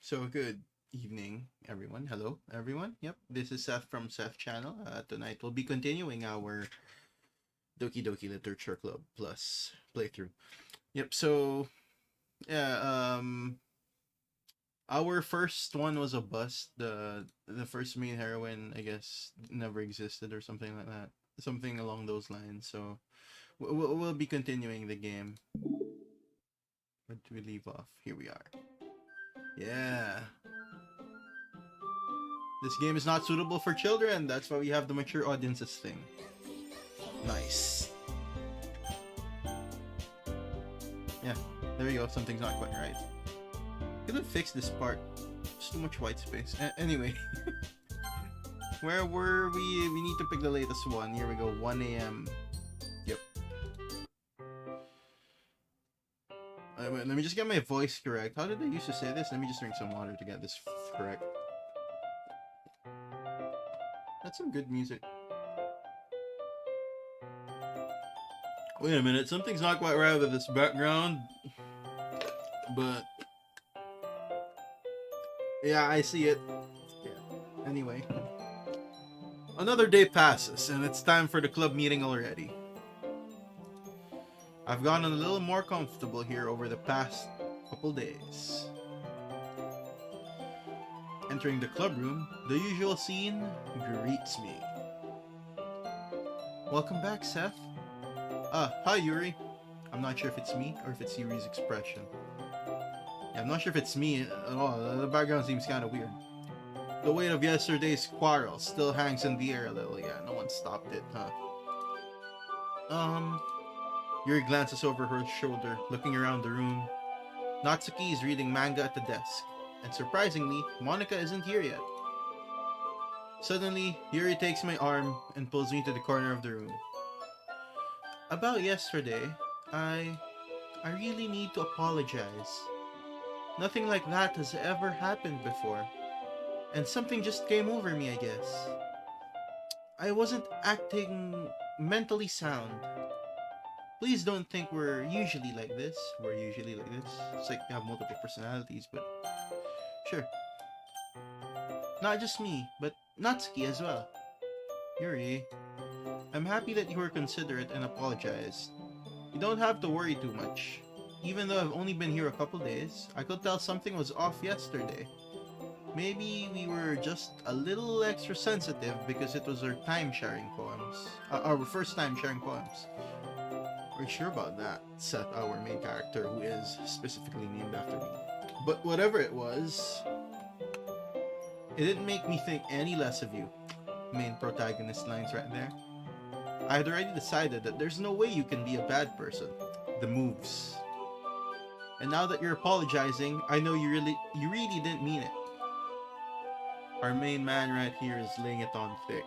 So good evening, everyone. Hello, everyone. Yep, this is Seth from SethChannel. Tonight we'll be continuing our Doki Doki Literature Club Plus playthrough. Yep. So yeah, our first one was a bust. The first main heroine, I guess, never existed or something like that. Something along those lines. So we'll be continuing the game. Where did we leave off? Here we are. Yeah. This game is not suitable for children. That's why we have the mature audiences thing. Nice. Yeah, there you go. Something's not quite right. Could have fixed this part. There's too much white space. Anyway. Where were we? We need to pick the latest one. Here we go. 1 a.m. Yep. Wait, let me just get my voice correct. How did I used to say this? Let me just drink some water to get this correct. That's some good music. Wait a minute, something's not quite right with this background. But yeah, I see it. Yeah. Anyway. Another day passes, and it's time for the club meeting already. I've gotten a little more comfortable here over the past couple days. Entering the club room, the usual scene greets me. Welcome back, Seth. Hi Yuri. I'm not sure if it's me or if it's Yuri's expression. Yeah, I'm not sure if it's me at all. The background seems kind of weird. The weight of yesterday's quarrel still hangs in the air a little. Yeah, no one stopped it, huh? Yuri glances over her shoulder, looking around the room. Natsuki is reading manga at the desk, and surprisingly, Monica isn't here yet. Suddenly, Yuri takes my arm and pulls me to the corner of the room. About yesterday, I really need to apologize. Nothing like that has ever happened before, and something just came over me, I guess. I wasn't acting mentally sound. Please don't think we're usually like this. It's like we have multiple personalities, but sure. Not just me, but Natsuki as well. Yuri, I'm happy that you were considerate and apologized. You don't have to worry too much. Even though I've only been here a couple days, I could tell something was off yesterday. Maybe we were just a little extra sensitive because it was our time sharing poems. Our first time sharing poems. Are you sure about that? Seth, our main character, who is specifically named after me. But whatever it was, it didn't make me think any less of you. Main protagonist lines right there. I had already decided that there's no way you can be a bad person. The moves. And now that you're apologizing, I know you really didn't mean it. Our main man right here is laying it on thick.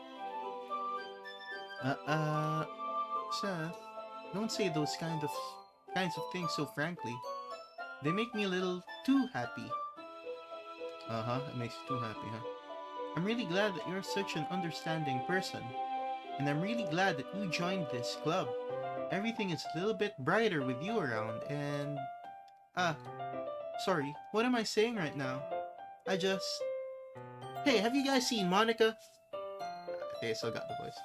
Seth, don't say those kinds of things so frankly. They make me a little too happy. It makes you too happy, huh? I'm really glad that you're such an understanding person. And I'm really glad that you joined this club. Everything is a little bit brighter with you around, and... sorry, what am I saying right now? Hey, have you guys seen Monica? Okay, I still got the voice.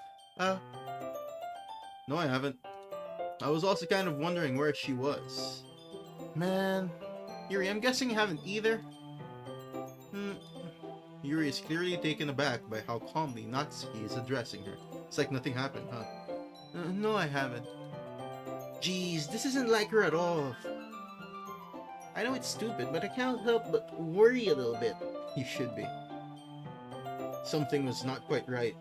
No, I haven't. I was also kind of wondering where she was. Man, Yuri, I'm guessing you haven't either? Yuri is clearly taken aback by how calmly Natsuki is addressing her. It's like nothing happened, huh? No, I haven't. Jeez, this isn't like her at all. I know it's stupid, but I can't help but worry a little bit. You should be. Something was not quite right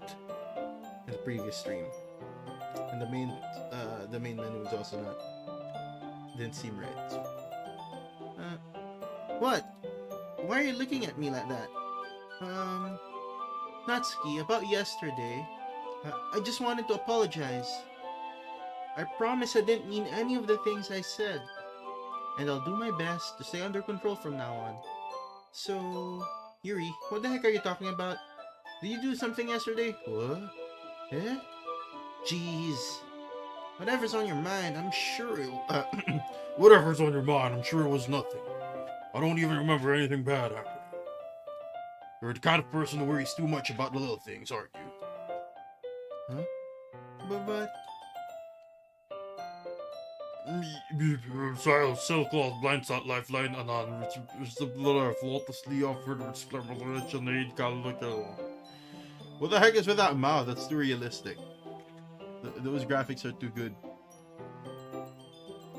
in the previous stream. And the main menu was also didn't seem right. What? Why are you looking at me like that? Natsuki, about yesterday, I just wanted to apologize. I promise I didn't mean any of the things I said. And I'll do my best to stay under control from now on. So, Yuri, what the heck are you talking about? Did you do something yesterday? What? Eh? Jeez. Whatever's on your mind, I'm sure it... Whatever's on your mind, I'm sure it was nothing. I don't even remember anything bad happening. You're the kind of person who worries too much about the little things, aren't you? Huh? But... Silkcloth, Blindside, Lifeline, Anon, which the blood of flawlessly offered with exclamation aid, Calico. What the heck is with that mouth? That's too realistic. Those graphics are too good.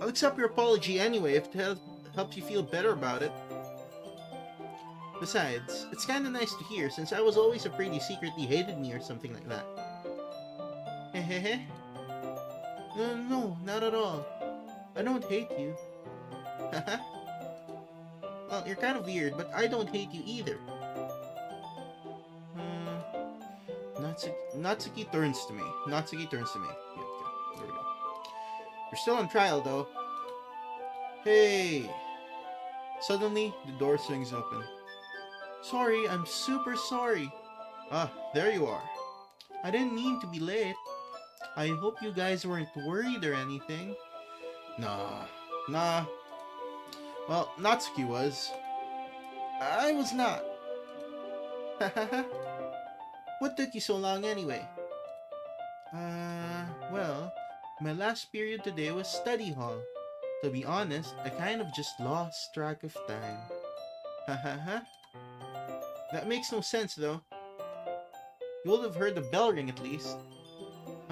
I'll accept your apology anyway if it helps you feel better about it. Besides, it's kinda nice to hear since I was always afraid you secretly hated me or something like that. Hehehe. No, not at all. I don't hate you. Haha. Well, you're kind of weird, but I don't hate you either. Natsuki turns to me. Yeah, okay, there we go. You're still on trial, though. Hey! Suddenly, the door swings open. Sorry, I'm super sorry. Ah, there you are. I didn't mean to be late. I hope you guys weren't worried or anything. Nah. Well, Natsuki was. I was not. Hahaha. What took you so long anyway? Well, my last period today was study hall. To be honest, I kind of just lost track of time. Hahaha. That makes no sense though. You would have heard the bell ring at least.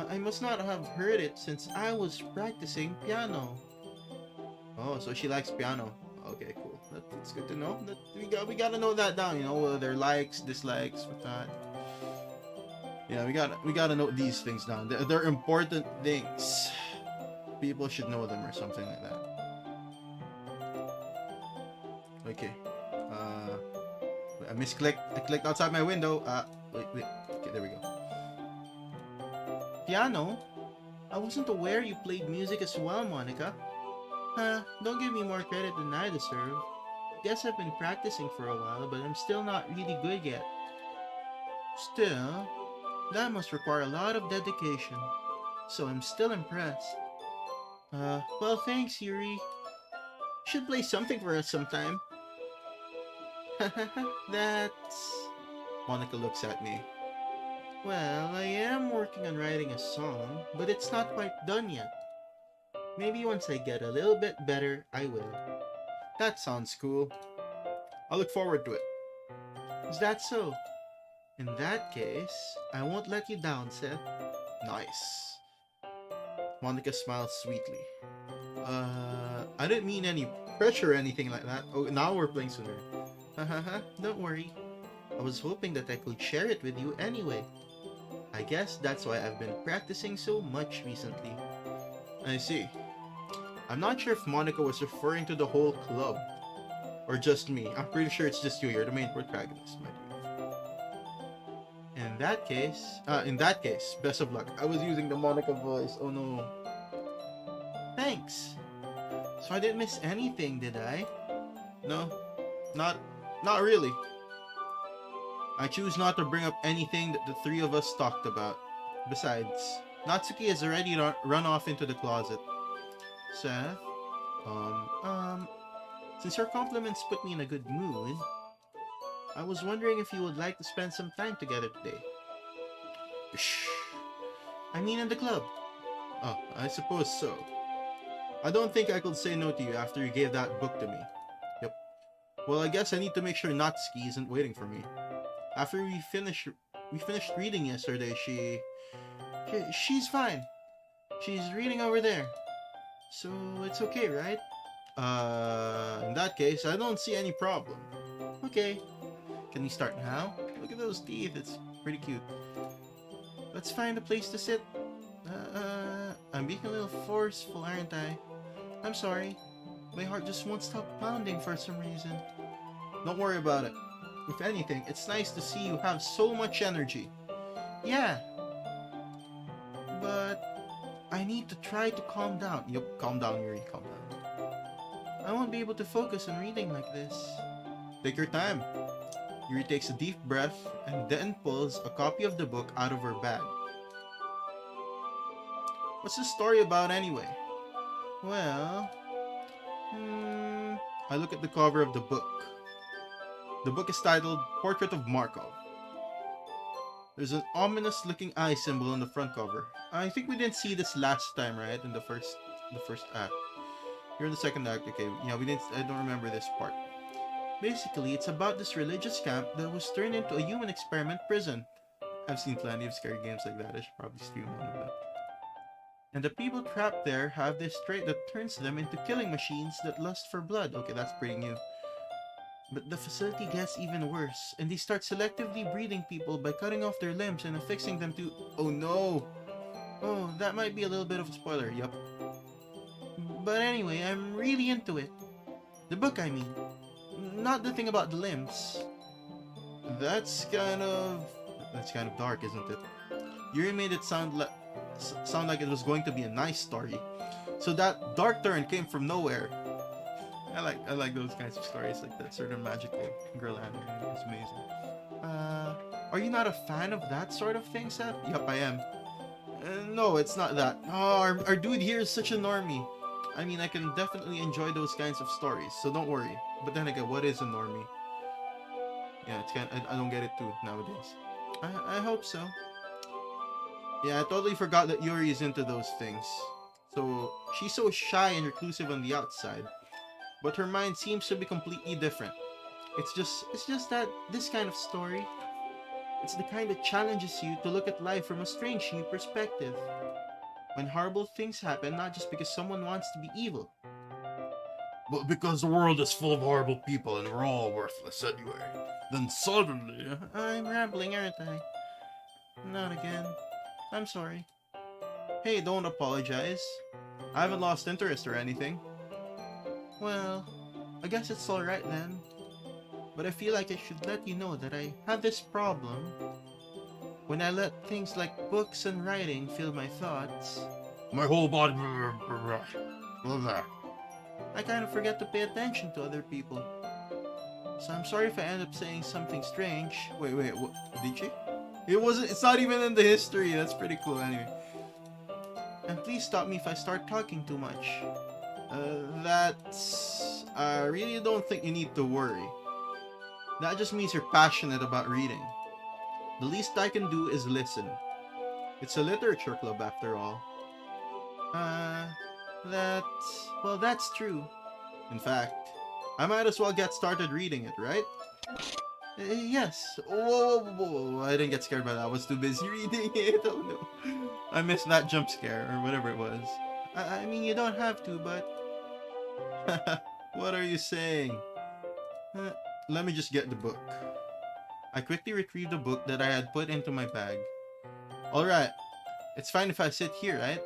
I must not have heard it since I was practicing piano. Oh, so she likes piano. Okay, cool. That's good to know. We gotta know that down. You know, their likes, dislikes, whatnot. Yeah, we gotta note these things down. They're important things. People should know them or something like that. Okay. I misclicked. I clicked outside my window. Wait. Okay, there we go. Piano? I wasn't aware you played music as well, Monica. Don't give me more credit than I deserve. Guess I've been practicing for a while, but I'm still not really good yet. Still, that must require a lot of dedication. So I'm still impressed. Well, thanks, Yuri. You should play something for us sometime. That's... Monica looks at me. Well, I am working on writing a song, but it's not quite done yet. Maybe once I get a little bit better, I will. That sounds cool. I look forward to it. Is that so? In that case, I won't let you down, Seth. Nice. Monica smiles sweetly. I didn't mean any pressure or anything like that. Oh, now we're playing sooner. Don't worry. I was hoping that I could share it with you anyway. I guess that's why I've been practicing so much recently. I see. I'm not sure if Monica was referring to the whole club. Or just me. I'm pretty sure it's just you. You're the main protagonist, my dude. In that case, best of luck. I was using the Monica voice. Oh no. Thanks. So I didn't miss anything, did I? No. Not really. I choose not to bring up anything that the three of us talked about. Besides, Natsuki has already run off into the closet. Seth? Since your compliments put me in a good mood, I was wondering if you would like to spend some time together today. Shh. I mean in the club. Oh, I suppose so. I don't think I could say no to you after you gave that book to me. Yep. Well, I guess I need to make sure Natsuki isn't waiting for me. After we finished reading yesterday, she's fine. She's reading over there. So it's okay, right? In that case, I don't see any problem. Okay. Can we start now? Look at those teeth, it's pretty cute. Let's find a place to sit. I'm being a little forceful, aren't I? I'm sorry. My heart just won't stop pounding for some reason. Don't worry about it. If anything, it's nice to see you have so much energy. Yeah. But I need to try to calm down. Yup, calm down, Yuri, calm down. I won't be able to focus on reading like this. Take your time. Yuri takes a deep breath and then pulls a copy of the book out of her bag. What's the story about anyway? Well, I look at the cover of the book. The book is titled Portrait of Markov. There's an ominous looking eye symbol on the front cover. I think we didn't see this last time, right? In the first act. You're in the second act, okay. Yeah, we didn't I don't remember this part. Basically, it's about this religious camp that was turned into a human experiment prison. I've seen plenty of scary games like that. I should probably stream one of them. And the people trapped there have this trait that turns them into killing machines that lust for blood. Okay, that's pretty new. But the facility gets even worse, and they start selectively breeding people by cutting off their limbs and affixing them to... Oh no! Oh, that might be a little bit of a spoiler, yup. But anyway, I'm really into it. The book, I mean. Not the thing about the limbs. That's kind of dark, isn't it? Yuri made it sound like it was going to be a nice story. So that dark turn came from nowhere. I like those kinds of stories, like that sort of magical girl anime. It's amazing. Are you not a fan of that sort of thing, Seth? Yup, I am. No, it's not that. Oh, our dude here is such a normie. I mean, I can definitely enjoy those kinds of stories, so don't worry. But then again, what is a normie? Yeah, I don't get it too nowadays. I hope so. Yeah, I totally forgot that Yuri is into those things. So, she's so shy and reclusive on the outside, but her mind seems to be completely different. It's just that this kind of story, it's the kind that challenges you to look at life from a strange new perspective. When horrible things happen, not just because someone wants to be evil, but because the world is full of horrible people and we're all worthless anyway. Then suddenly... I'm rambling, aren't I? Not again. I'm sorry. Hey, don't apologize. I haven't lost interest or anything. Well, I guess it's alright then. But I feel like I should let you know that I have this problem. When I let things like books and writing fill my thoughts, my whole body... I kind of forget to pay attention to other people. So I'm sorry if I end up saying something strange. Wait, what? Did she? It's not even in the history. That's pretty cool anyway. And please stop me if I start talking too much. I really don't think you need to worry. That just means you're passionate about reading. The least I can do is listen. It's a literature club after all. That's true. In fact, I might as well get started reading it, right? Yes. Whoa. I didn't get scared by that. I was too busy reading it. Oh no. I missed that jump scare, or whatever it was. I mean, you don't have to, but... What are you saying? Let me just get the book. I quickly retrieved the book that I had put into my bag. Alright. It's fine if I sit here, right?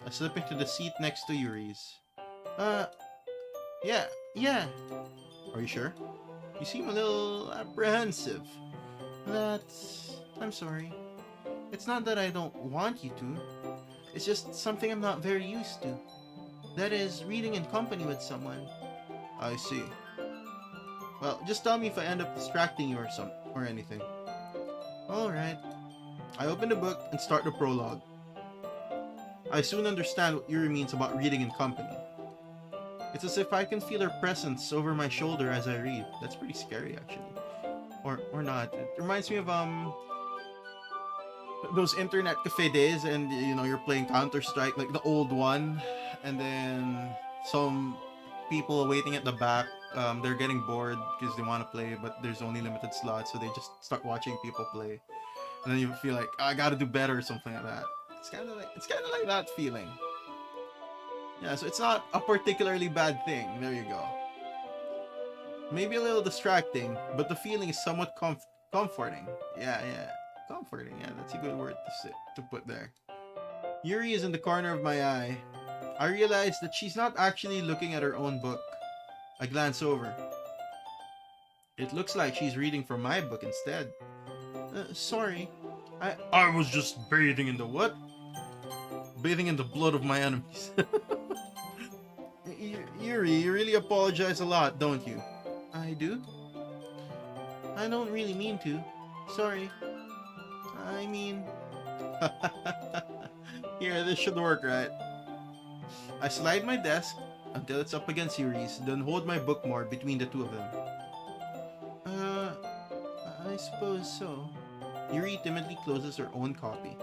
I slip into the seat next to Yuri's. Yeah. Are you sure? You seem a little apprehensive. I'm sorry. It's not that I don't want you to. It's just something I'm not very used to. That is, reading in company with someone. I see. Well, just tell me if I end up distracting you or anything. Alright. I open the book and start the prologue. I soon understand what Yuri means about reading in company. It's as if I can feel her presence over my shoulder as I read. That's pretty scary, actually. Or not. It reminds me of those internet cafe days, and you're playing Counter-Strike, like the old one, and then some people waiting at the back, they're getting bored because they want to play, but there's only limited slots, so they just start watching people play, and then you feel like, I gotta do better or something like that. It's kind of like that feeling. Yeah, so it's not a particularly bad thing. There you go. Maybe a little distracting, but the feeling is somewhat comforting. Yeah. Comforting, yeah, that's a good word to put there. Yuri is in the corner of my eye. I realize that she's not actually looking at her own book. I glance over. It looks like she's reading from my book instead. Sorry. I was just bathing in the what? Bathing in the blood of my enemies. Yuri, you really apologize a lot, don't you? I do? I don't really mean to. Sorry. I mean... Here, this should work, right? I slide my desk until it's up against Yuri's, then hold my book more between the two of them. Uh, I suppose so. Yuri timidly closes her own copy.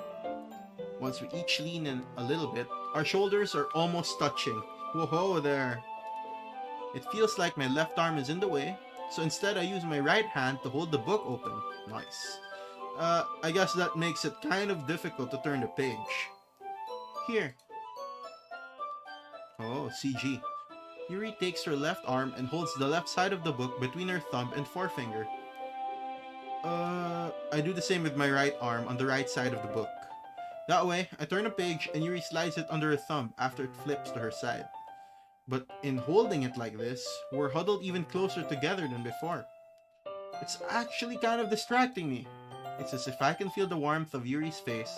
Once we each lean in a little bit, our shoulders are almost touching. Whoa there. It feels like my left arm is in the way, so instead I use my right hand to hold the book open. Nice. I guess that makes it kind of difficult to turn the page. Here. Oh, CG. Yuri takes her left arm and holds the left side of the book between her thumb and forefinger. I do the same with my right arm on the right side of the book. That way, I turn a page and Yuri slides it under her thumb after it flips to her side. But in holding it like this, we're huddled even closer together than before. It's actually kind of distracting me. It's as if I can feel the warmth of Yuri's face,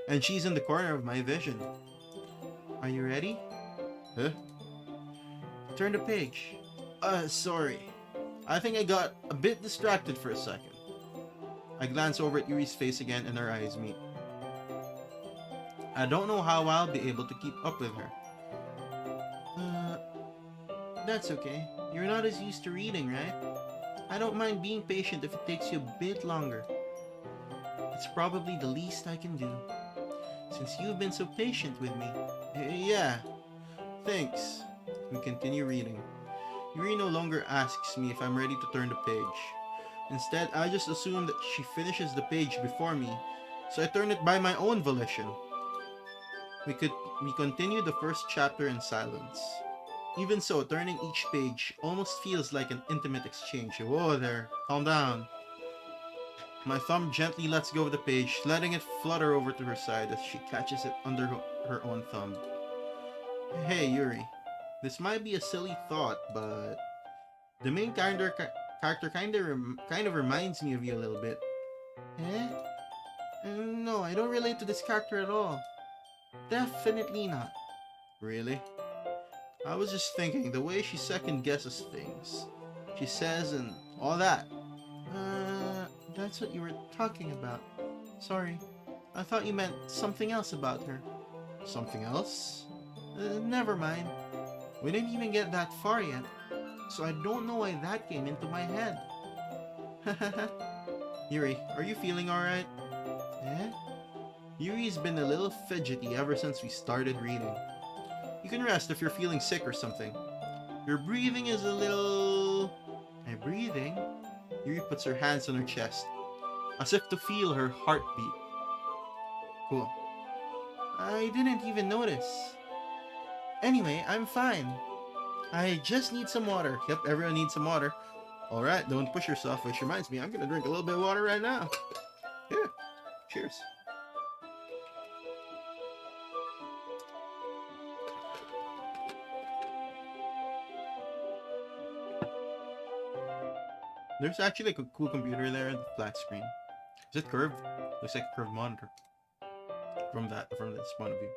and she's in the corner of my vision. Are you ready? Huh? Turn the page. Sorry. I think I got a bit distracted for a second. I glance over at Yuri's face again and our eyes meet. I don't know how I'll be able to keep up with her. That's okay. You're not as used to reading, right? I don't mind being patient if it takes you a bit longer. It's probably the least I can do, since you've been so patient with me. Yeah, thanks. We continue reading. Yuri no longer asks me if I'm ready to turn the page. Instead, I just assume that she finishes the page before me, so I turn it by my own volition. We continue the first chapter in silence. Even so, turning each page almost feels like an intimate exchange. Whoa there, calm down. My thumb gently lets go of the page, letting it flutter over to her side as she catches it under her own thumb. Hey Yuri, this might be a silly thought, but the main character kind of reminds me of you a little bit. Eh? No, I don't relate to this character at all. Definitely not. Really? I was just thinking, the way she second guesses things, she says and all that. That's what you were talking about. Sorry, I thought you meant something else about her. Something else? Never mind. We didn't even get that far yet, so I don't know why that came into my head. Yuri, are you feeling alright? Eh? Yuri's been a little fidgety ever since we started reading. You can rest if you're feeling sick or something. Your breathing is a little... My breathing? Yuri puts her hands on her chest, as if to feel her heartbeat. Cool. I didn't even notice. Anyway, I'm fine. I just need some water. Yep, everyone needs some water. Alright, don't push yourself, which reminds me, I'm gonna drink a little bit of water right now. Yeah, cheers. There's actually like a cool computer there in the flat screen. Is it curved? Looks like a curved monitor. From this point of view.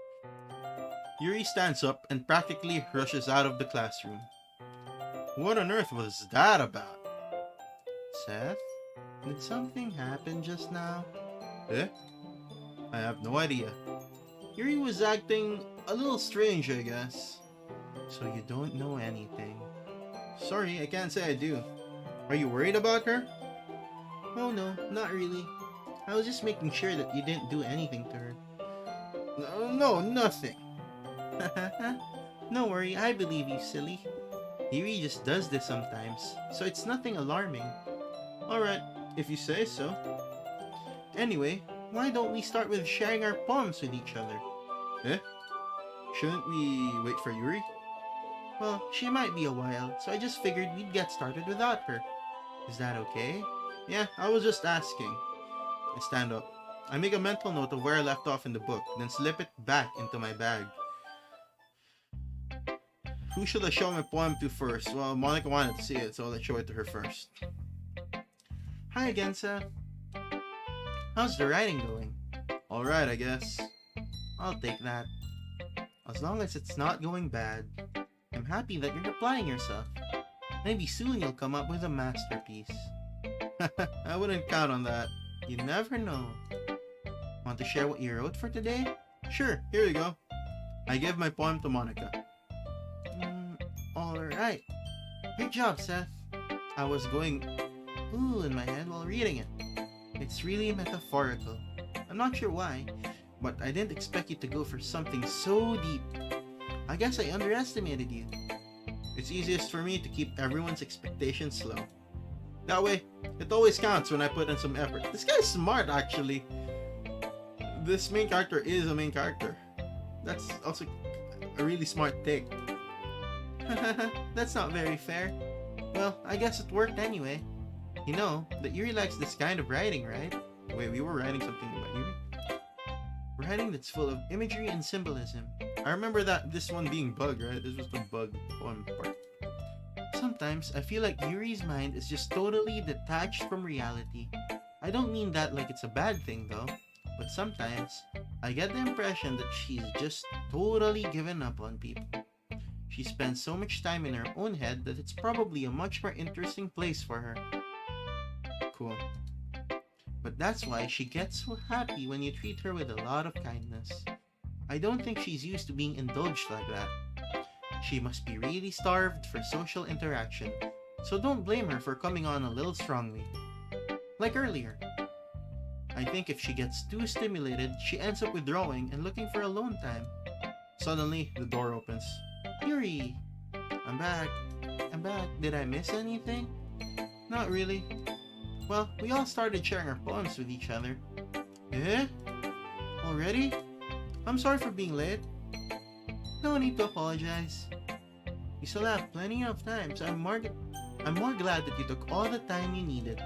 Yuri stands up and practically rushes out of the classroom. What on earth was that about? Seth? Did something happen just now? Eh? I have no idea. Yuri was acting a little strange, I guess. So you don't know anything. Sorry, I can't say I do. Are you worried about her? Oh no, not really. I was just making sure that you didn't do anything to her. No, nothing. No worry, I believe you, silly. Yuri just does this sometimes, so it's nothing alarming. Alright, if you say so. Anyway, why don't we start with sharing our poems with each other? Eh? Shouldn't we wait for Yuri? Well, she might be a while, so I just figured we'd get started without her. Is that okay? Yeah, I was just asking. I stand up. I make a mental note of where I left off in the book, then slip it back into my bag. Who should I show my poem to first? Well, Monica wanted to see it, so let's show it to her first. Hi again, Seth. How's the writing going? Alright, I guess. I'll take that. As long as it's not going bad. I'm happy that you're applying yourself. Maybe soon you'll come up with a masterpiece. I wouldn't count on that. You never know. Want to share what you wrote for today? Sure, here you go. I give my poem to Monica. Alright. Great job, Seth. I was going ooh in my head while reading it. It's really metaphorical. I'm not sure why, but I didn't expect you to go for something so deep. I guess I underestimated you. It's easiest for me to keep everyone's expectations low. That way, it always counts when I put in some effort. This guy's smart, actually. This main character is a main character. That's also a really smart take. That's not very fair. Well, I guess it worked anyway. You know that Yuri likes this kind of writing, right? Wait, we were writing something about Yuri? Writing that's full of imagery and symbolism. I remember that this one being bug, right? This was the bug poem part. Sometimes I feel like Yuri's mind is just totally detached from reality. I don't mean that like it's a bad thing though, but sometimes I get the impression that she's just totally given up on people. She spends so much time in her own head that it's probably a much more interesting place for her. Cool. But that's why she gets so happy when you treat her with a lot of kindness. I don't think she's used to being indulged like that. She must be really starved for social interaction, so don't blame her for coming on a little strongly. Like earlier. I think if she gets too stimulated, she ends up withdrawing and looking for alone time. Suddenly, the door opens. Yuri! I'm back. Did I miss anything? Not really. Well, we all started sharing our poems with each other. Eh? Already? I'm sorry for being late. No need to apologize. We still have plenty of time, so I'm more glad that you took all the time you needed.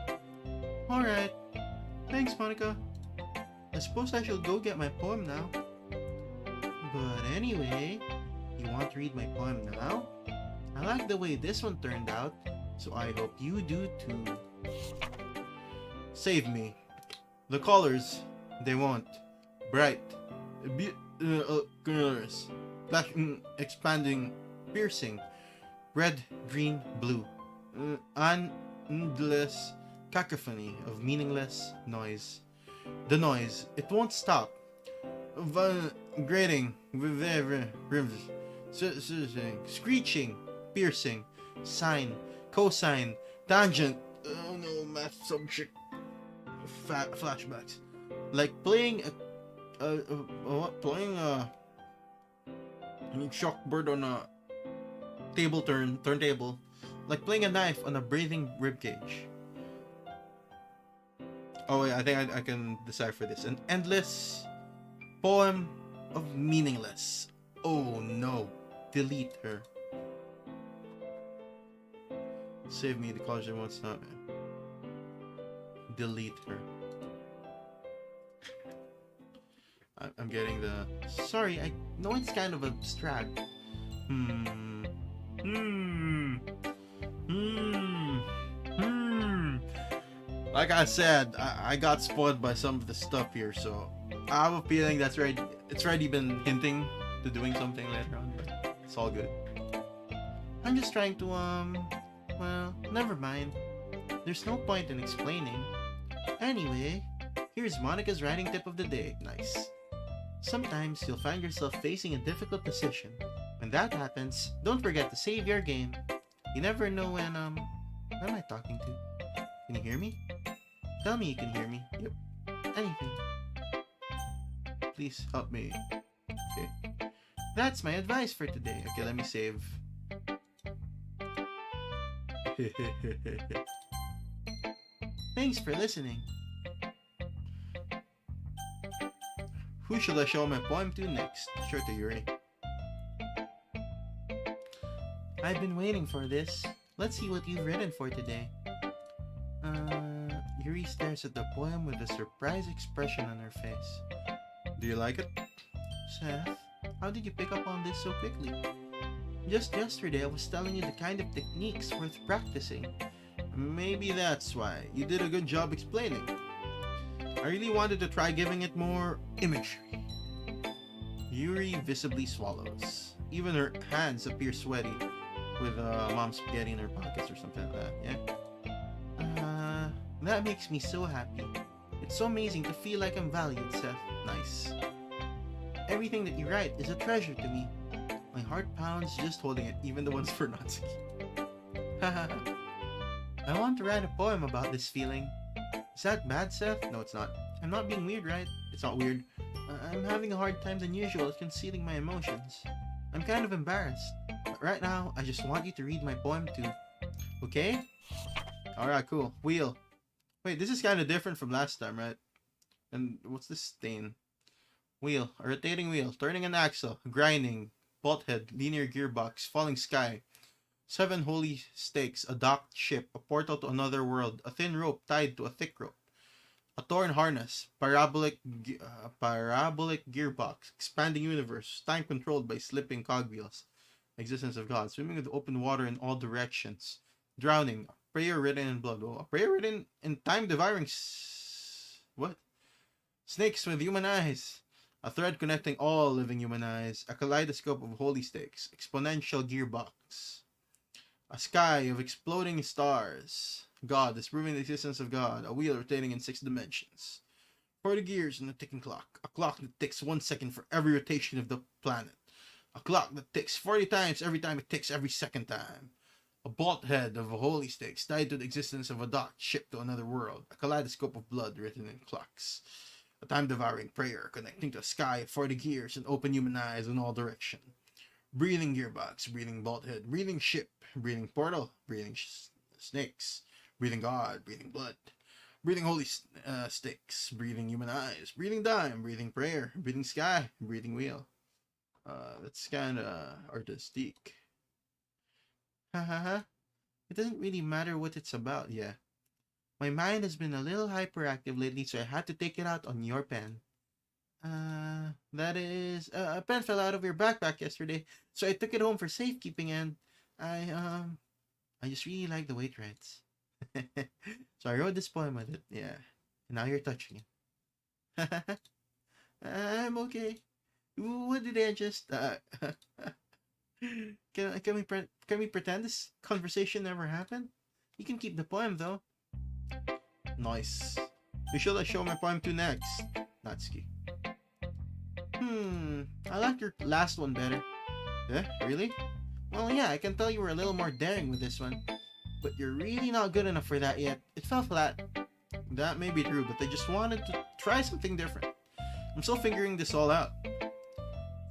Alright. Thanks, Monica. I suppose I should go get my poem now. But anyway, you want to read my poem now? I like the way this one turned out, so I hope you do too. Save me. The colors, they want bright, colors, flashing, expanding, piercing, red, green, blue, endless cacophony of meaningless noise. The noise, it won't stop. Grating, screeching, piercing, sine, cosine, tangent. Oh no, math subject. Flashbacks. Like playing a chalkboard on a turntable. Like playing a knife on a breathing ribcage. Oh wait, I think I can decipher this. An endless poem of meaningless. Oh no. Delete her. Save me, the college that won't stop. Delete her. I'm getting the... Sorry, I know it's kind of abstract. Like I said, I got spoiled by some of the stuff here, so I have a feeling that's right. It's already been hinting to doing something later on, but it's all good. I'm just trying to, well, never mind. There's no point in explaining. Anyway, here's Monica's writing tip of the day. Nice. Sometimes you'll find yourself facing a difficult decision. When that happens, don't forget to save your game. You never know when, who am I talking to? Can you hear me? Tell me you can hear me. Yep. Anything. Please help me. Okay. That's my advice for today. Okay, let me save. Thanks for listening. Who should I show my poem to next? Sure to Yuri. I've been waiting for this. Let's see what you've written for today. Yuri stares at the poem with a surprised expression on her face. Do you like it? Seth, how did you pick up on this so quickly? Just yesterday I was telling you the kind of techniques worth practicing. Maybe that's why. You did a good job explaining. I really wanted to try giving it more imagery. Yuri visibly swallows. Even her hands appear sweaty, with mom's spaghetti in her pockets or something like that, yeah? That makes me so happy. It's so amazing to feel like I'm valued, Seth. Nice. Everything that you write is a treasure to me. My heart pounds just holding it, even the ones for Natsuki. I want to write a poem about this feeling. Is that bad, Seth? No, it's not. I'm not being weird, right? It's not weird. I'm having a hard time than usual at concealing my emotions. I'm kind of embarrassed. But right now, I just want you to read my poem too. Okay? Alright, cool. Wheel. Wait, this is kind of different from last time, right? And what's this stain? Wheel. A rotating wheel. Turning an axle. Grinding. Bolt head. Linear gearbox. Falling sky. 7 holy stakes. A docked ship. A portal to another world. A thin rope tied to a thick rope. A torn harness. Parabolic gearbox. Expanding universe. Time controlled by slipping cogwheels. Existence of God. Swimming with open water in all directions. Drowning. Prayer written in blood. Oh, a prayer written in time devouring. What? Snakes with human eyes. A thread connecting all living human eyes. A kaleidoscope of holy stakes. Exponential gearbox. A sky of exploding stars. God, disproving the existence of God. A wheel rotating in 6 dimensions. 40 gears in a ticking clock. A clock that ticks 1 second for every rotation of the planet. A clock that ticks 40 times every time it ticks every second time. A bolt head of a holy stakes tied to the existence of a docked ship to another world. A kaleidoscope of blood written in clocks. A time-devouring prayer connecting to a sky of 40 gears and open human eyes in all direction. Breathing gearbox, breathing bolt head, breathing ship, breathing portal, breathing snakes, breathing God, breathing blood, breathing holy stakes, breathing human eyes, breathing dime, breathing prayer, breathing sky, breathing wheel. That's kind of artistic. Hahaha. It doesn't really matter what it's about, yeah. My mind has been a little hyperactive lately, so I had to take it out on your pen. That is, a pen fell out of your backpack yesterday, so I took it home for safekeeping, and I just really like the way it writes. So I wrote this poem with it, yeah. And now you're touching it. I'm okay. What did I just, can we pretend this conversation never happened? You can keep the poem, though. Nice. Who shall I show my poem to next? Natsuki. I like your last one better. Eh? Really? Well, yeah, I can tell you were a little more daring with this one. But you're really not good enough for that yet. It fell flat. That may be true, but I just wanted to try something different. I'm still figuring this all out.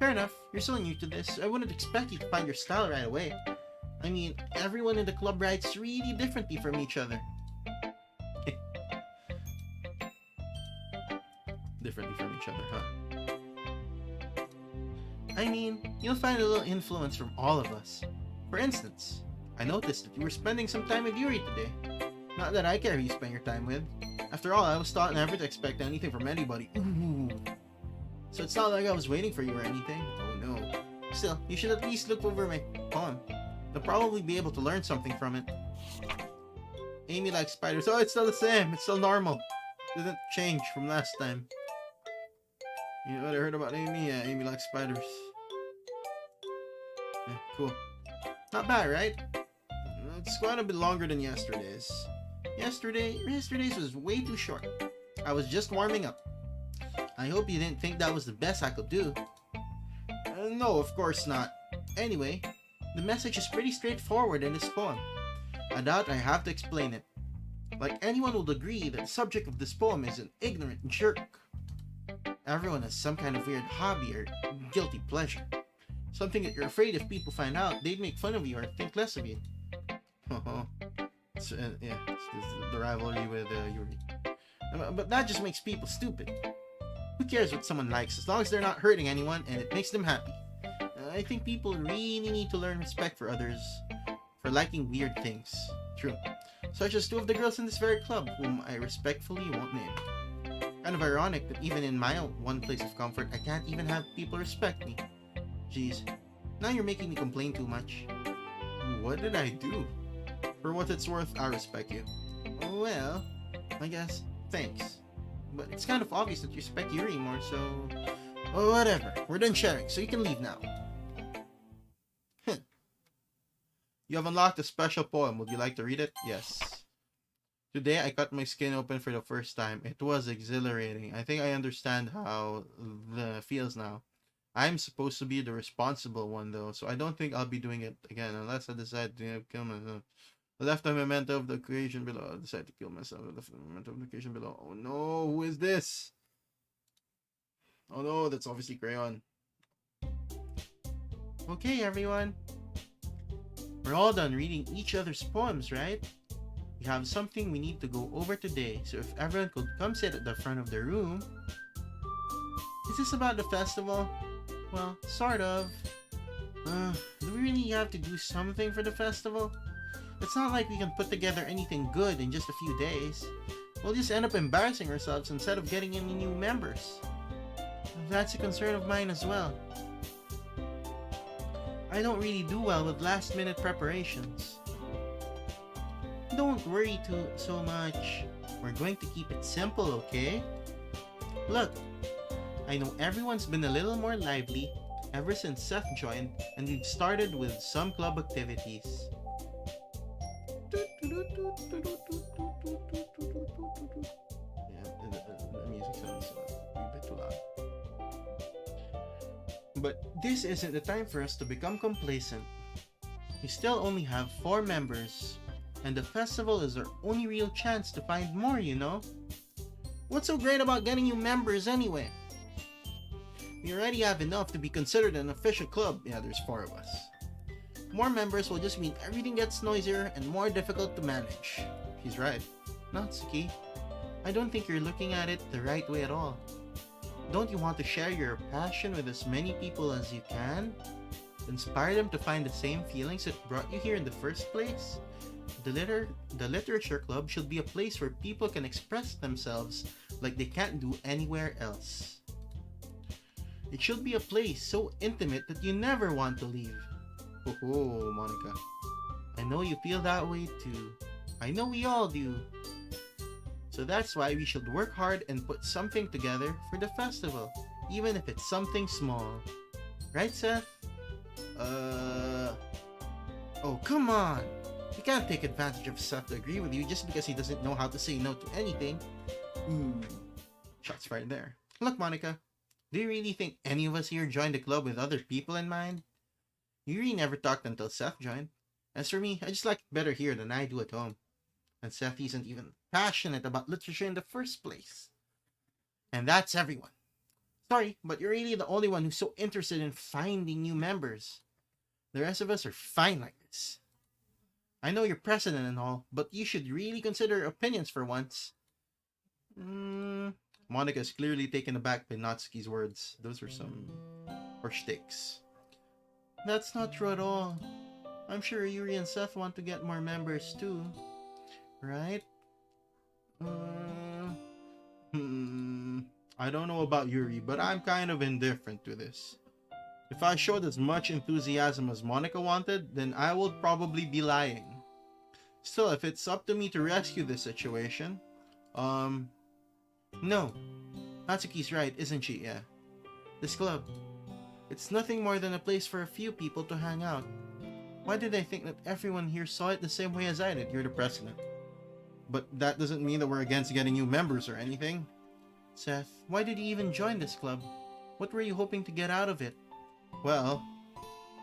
Fair enough, you're so new to this. I wouldn't expect you to find your style right away. I mean, everyone in the club writes really differently from each other. Differently from each other, huh? I mean, you'll find a little influence from all of us. For instance, I noticed that you were spending some time with Yuri today. Not that I care who you spend your time with. After all, I was taught never to expect anything from anybody. Ooh. So it's not like I was waiting for you or anything. Oh no. Still, you should at least look over my poem. You'll probably be able to learn something from it. Amy likes spiders. Oh, it's still the same. It's still normal. It didn't change from last time. You know what I heard about Amy? Yeah, Amy likes spiders. Yeah, cool. Not bad, right? It's quite a bit longer than yesterday's. Yesterday's was way too short. I was just warming up. I hope you didn't think that was the best I could do. No, of course not. Anyway, the message is pretty straightforward in this poem. I doubt I have to explain it. Like anyone would agree that the subject of this poem is an ignorant jerk. Everyone has some kind of weird hobby or guilty pleasure. Something that you're afraid if people find out, they'd make fun of you or think less of you. So, yeah, it's the rivalry with Yuri. But that just makes people stupid. Who cares what someone likes as long as they're not hurting anyone and it makes them happy? I think people really need to learn respect for others for liking weird things. True. Such as 2 of the girls in this very club, whom I respectfully won't name. Kind of ironic that even in my one place of comfort, I can't even have people respect me. Jeez. Now you're making me complain too much. What did I do? For what it's worth, I respect you. Well, I guess, thanks. But it's kind of obvious that you respect Yuri more, so... whatever. We're done sharing, so you can leave now. You have unlocked a special poem. Would you like to read it? Yes. Today, I cut my skin open for the first time. It was exhilarating. I think I understand how it feels now. I'm supposed to be the responsible one, though, so I don't think I'll be doing it again unless I decide to kill myself. I left the memento of the occasion below. I decided to kill myself. I left the memento of the occasion below. Oh no, who is this? Oh no, that's obviously Crayon. Okay, everyone. We're all done reading each other's poems, right? We have something we need to go over today, so if everyone could come sit at the front of the room. Is this about the festival? Well, sort of. Do we really have to do something for the festival? It's not like we can put together anything good in just a few days. We'll just end up embarrassing ourselves instead of getting any new members. That's a concern of mine as well. I don't really do well with last-minute preparations. Don't worry so much. We're going to keep it simple, okay? Look, I know everyone's been a little more lively ever since Seth joined, and we've started with some club activities. Yeah, the music sounds a bit too loud. But this isn't the time for us to become complacent. We still only have 4 members, and the festival is our only real chance to find more, you know? What's so great about getting new members anyway? We already have enough to be considered an official club. Yeah, there's 4 of us. More members will just mean everything gets noisier and more difficult to manage. She's right. Natsuki, I don't think you're looking at it the right way at all. Don't you want to share your passion with as many people as you can? Inspire them to find the same feelings that brought you here in the first place? The literature club should be a place where people can express themselves like they can't do anywhere else. It should be a place so intimate that you never want to leave. Oh, Monica. I know you feel that way too. I know we all do. So that's why we should work hard and put something together for the festival, even if it's something small. Right, Seth? Oh, come on! You can't take advantage of Seth to agree with you just because he doesn't know how to say no to anything. Shots fired there. Look, Monica. Do you really think any of us here joined the club with other people in mind? You really never talked until Seth joined. As for me, I just like it better here than I do at home. And Seth isn't even passionate about literature in the first place. And that's everyone. Sorry, but you're really the only one who's so interested in finding new members. The rest of us are fine like this. I know you're president and all, but you should really consider opinions for once. Monica's clearly taken aback by Natsuki's words. Those are some shticks. That's not true at all. I'm sure Yuri and Seth want to get more members too. Right? I don't know about Yuri, but I'm kind of indifferent to this. If I showed as much enthusiasm as Monica wanted, then I would probably be lying. Still, if it's up to me to rescue this situation, no. Natsuki's right, isn't she? Yeah. This club, it's nothing more than a place for a few people to hang out. Why did I think that everyone here saw it the same way as I did? You're the president. But that doesn't mean that we're against getting new members or anything. Seth, why did you even join this club? What were you hoping to get out of it? Well,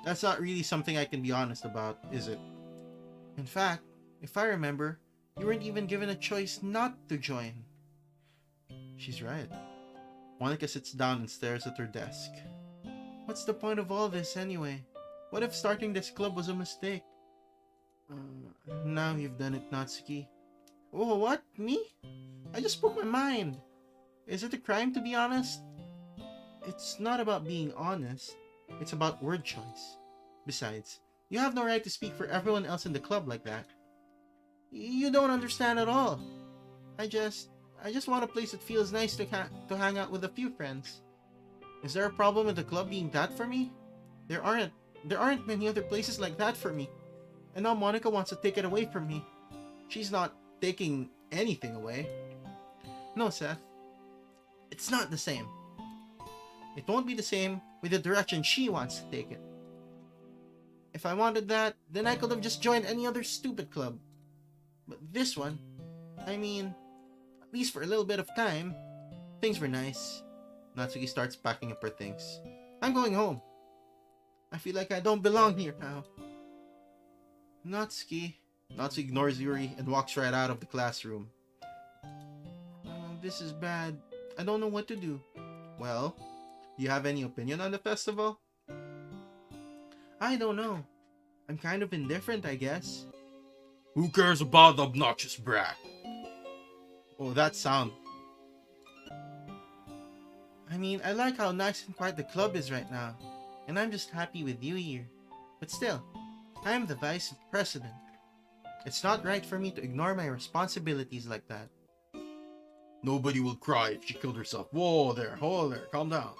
that's not really something I can be honest about, is it? In fact, if I remember, you weren't even given a choice not to join. She's right. Monica sits down and stares at her desk. What's the point of all this anyway? What if starting this club was a mistake? Now you've done it, Natsuki. Oh, what? Me? I just spoke my mind. Is it a crime to be honest? It's not about being honest. It's about word choice. Besides, you have no right to speak for everyone else in the club like that. You don't understand at all. I just want a place that feels nice to hang out with a few friends. Is there a problem with the club being that for me? There aren't many other places like that for me. And now Monica wants to take it away from me. She's not taking anything away. No, Seth. It's not the same. It won't be the same with the direction she wants to take it. If I wanted that, then I could have just joined any other stupid club. But this one, I mean, at least for a little bit of time, things were nice. Natsuki starts packing up her things. I'm going home. I feel like I don't belong here now. Natsuki, Natsu ignores Yuri and walks right out of the classroom. This is bad. I don't know what to do. Well, do you have any opinion on the festival? I don't know. I'm kind of indifferent, I guess. Who cares about the obnoxious brat? Oh, that sound. I mean, I like how nice and quiet the club is right now, and I'm just happy with you here. But still, I'm the vice president. It's not right for me to ignore my responsibilities like that. Nobody will cry if she killed herself. Whoa there, calm down.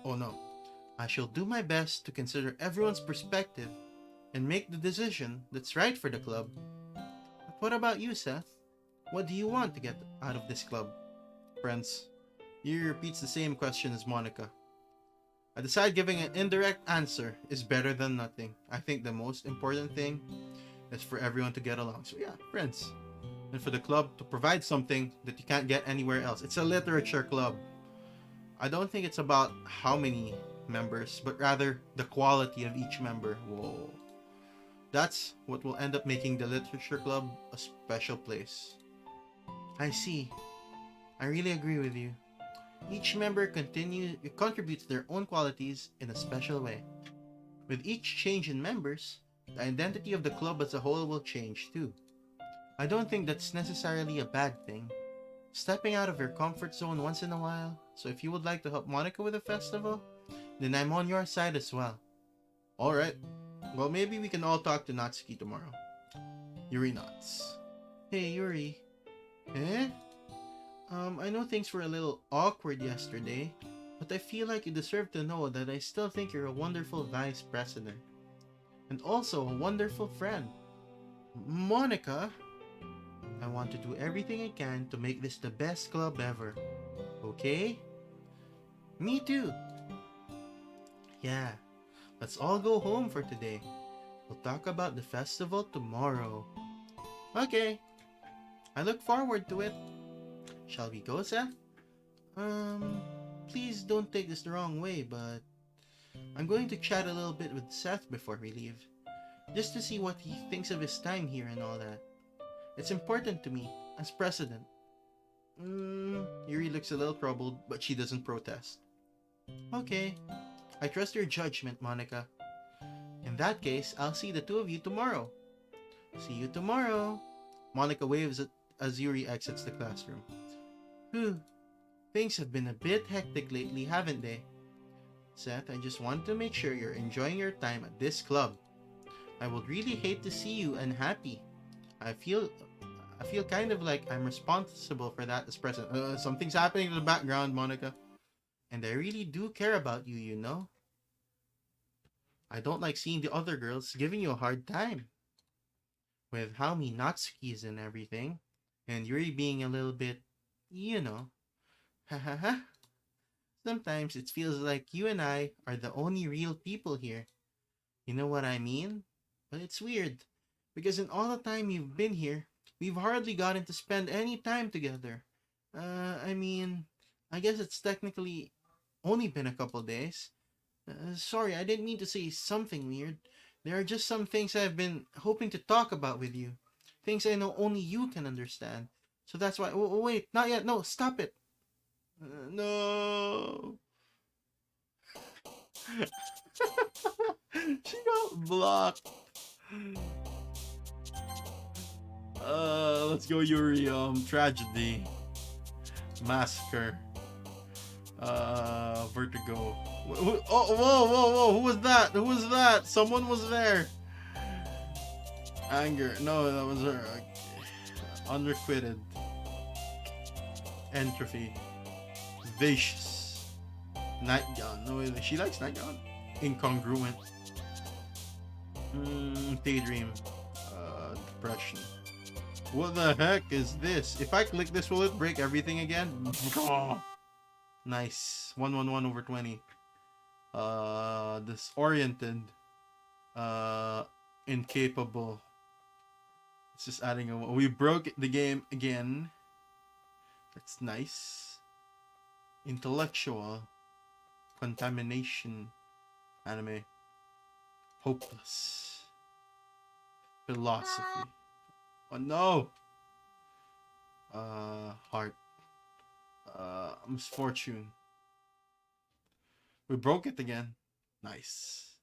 Oh no. I shall do my best to consider everyone's perspective and make the decision that's right for the club. But what about you, Seth? What do you want to get out of this club? Friends, Yuri repeats the same question as Monica. I decide giving an indirect answer is better than nothing. I think the most important thing is for everyone to get along. So yeah, friends. And for the club to provide something that you can't get anywhere else. It's a literature club. I don't think it's about how many members, but rather the quality of each member. Whoa. That's what will end up making the literature club a special place. I see. I really agree with you. Each member contributes their own qualities in a special way. With each change in members, the identity of the club as a whole will change too. I don't think that's necessarily a bad thing. Stepping out of your comfort zone once in a while, so if you would like to help Monica with the festival, then I'm on your side as well. Alright, well maybe we can all talk to Natsuki tomorrow. Yuri nods. Hey Yuri. Eh? I know things were a little awkward yesterday, but I feel like you deserve to know that I still think you're a wonderful vice president. And also a wonderful friend. Monica, I want to do everything I can to make this the best club ever. Okay? Me too. Yeah, let's all go home for today. We'll talk about the festival tomorrow. Okay, I look forward to it. Shall we go, Seth? Please don't take this the wrong way, but I'm going to chat a little bit with Seth before we leave. Just to see what he thinks of his time here and all that. It's important to me, as president. Yuri looks a little troubled, but she doesn't protest. Okay, I trust your judgment, Monica. In that case, I'll see the two of you tomorrow. See you tomorrow. Monica waves as Yuri exits the classroom. Whew, things have been a bit hectic lately, haven't they? Seth, I just want to make sure you're enjoying your time at this club. I would really hate to see you unhappy. I feel kind of like I'm responsible for that as president. Something's happening in the background, Monica. And I really do care about you, you know? I don't like seeing the other girls giving you a hard time. With how many Natsukis and everything. And Yuri being a little bit, you know. Ha ha ha. Sometimes it feels like you and I are the only real people here. You know what I mean? But it's weird. Because in all the time you've been here, we've hardly gotten to spend any time together. I mean, I guess it's technically only been a couple days. Sorry, I didn't mean to say something weird. There are just some things I've been hoping to talk about with you. Things I know only you can understand. So that's why... wait, not yet. No, stop it. No. She got blocked. Let's go, Yuri. Tragedy. Massacre. Vertigo. Oh, whoa. Who was that? Someone was there. Anger. No, that was her. Unrequited. Entropy. Vicious. Nightgown. No, she likes Nightgown. Incongruent. Daydream. Depression. What the heck is this? If I click this, will it break everything again? Nice. 111/20. Disoriented. Incapable. It's just adding a... We broke the game again. That's nice. Intellectual. Contamination. Anime. Hopeless. Philosophy. Oh no! Heart. Misfortune. We broke it again. Nice.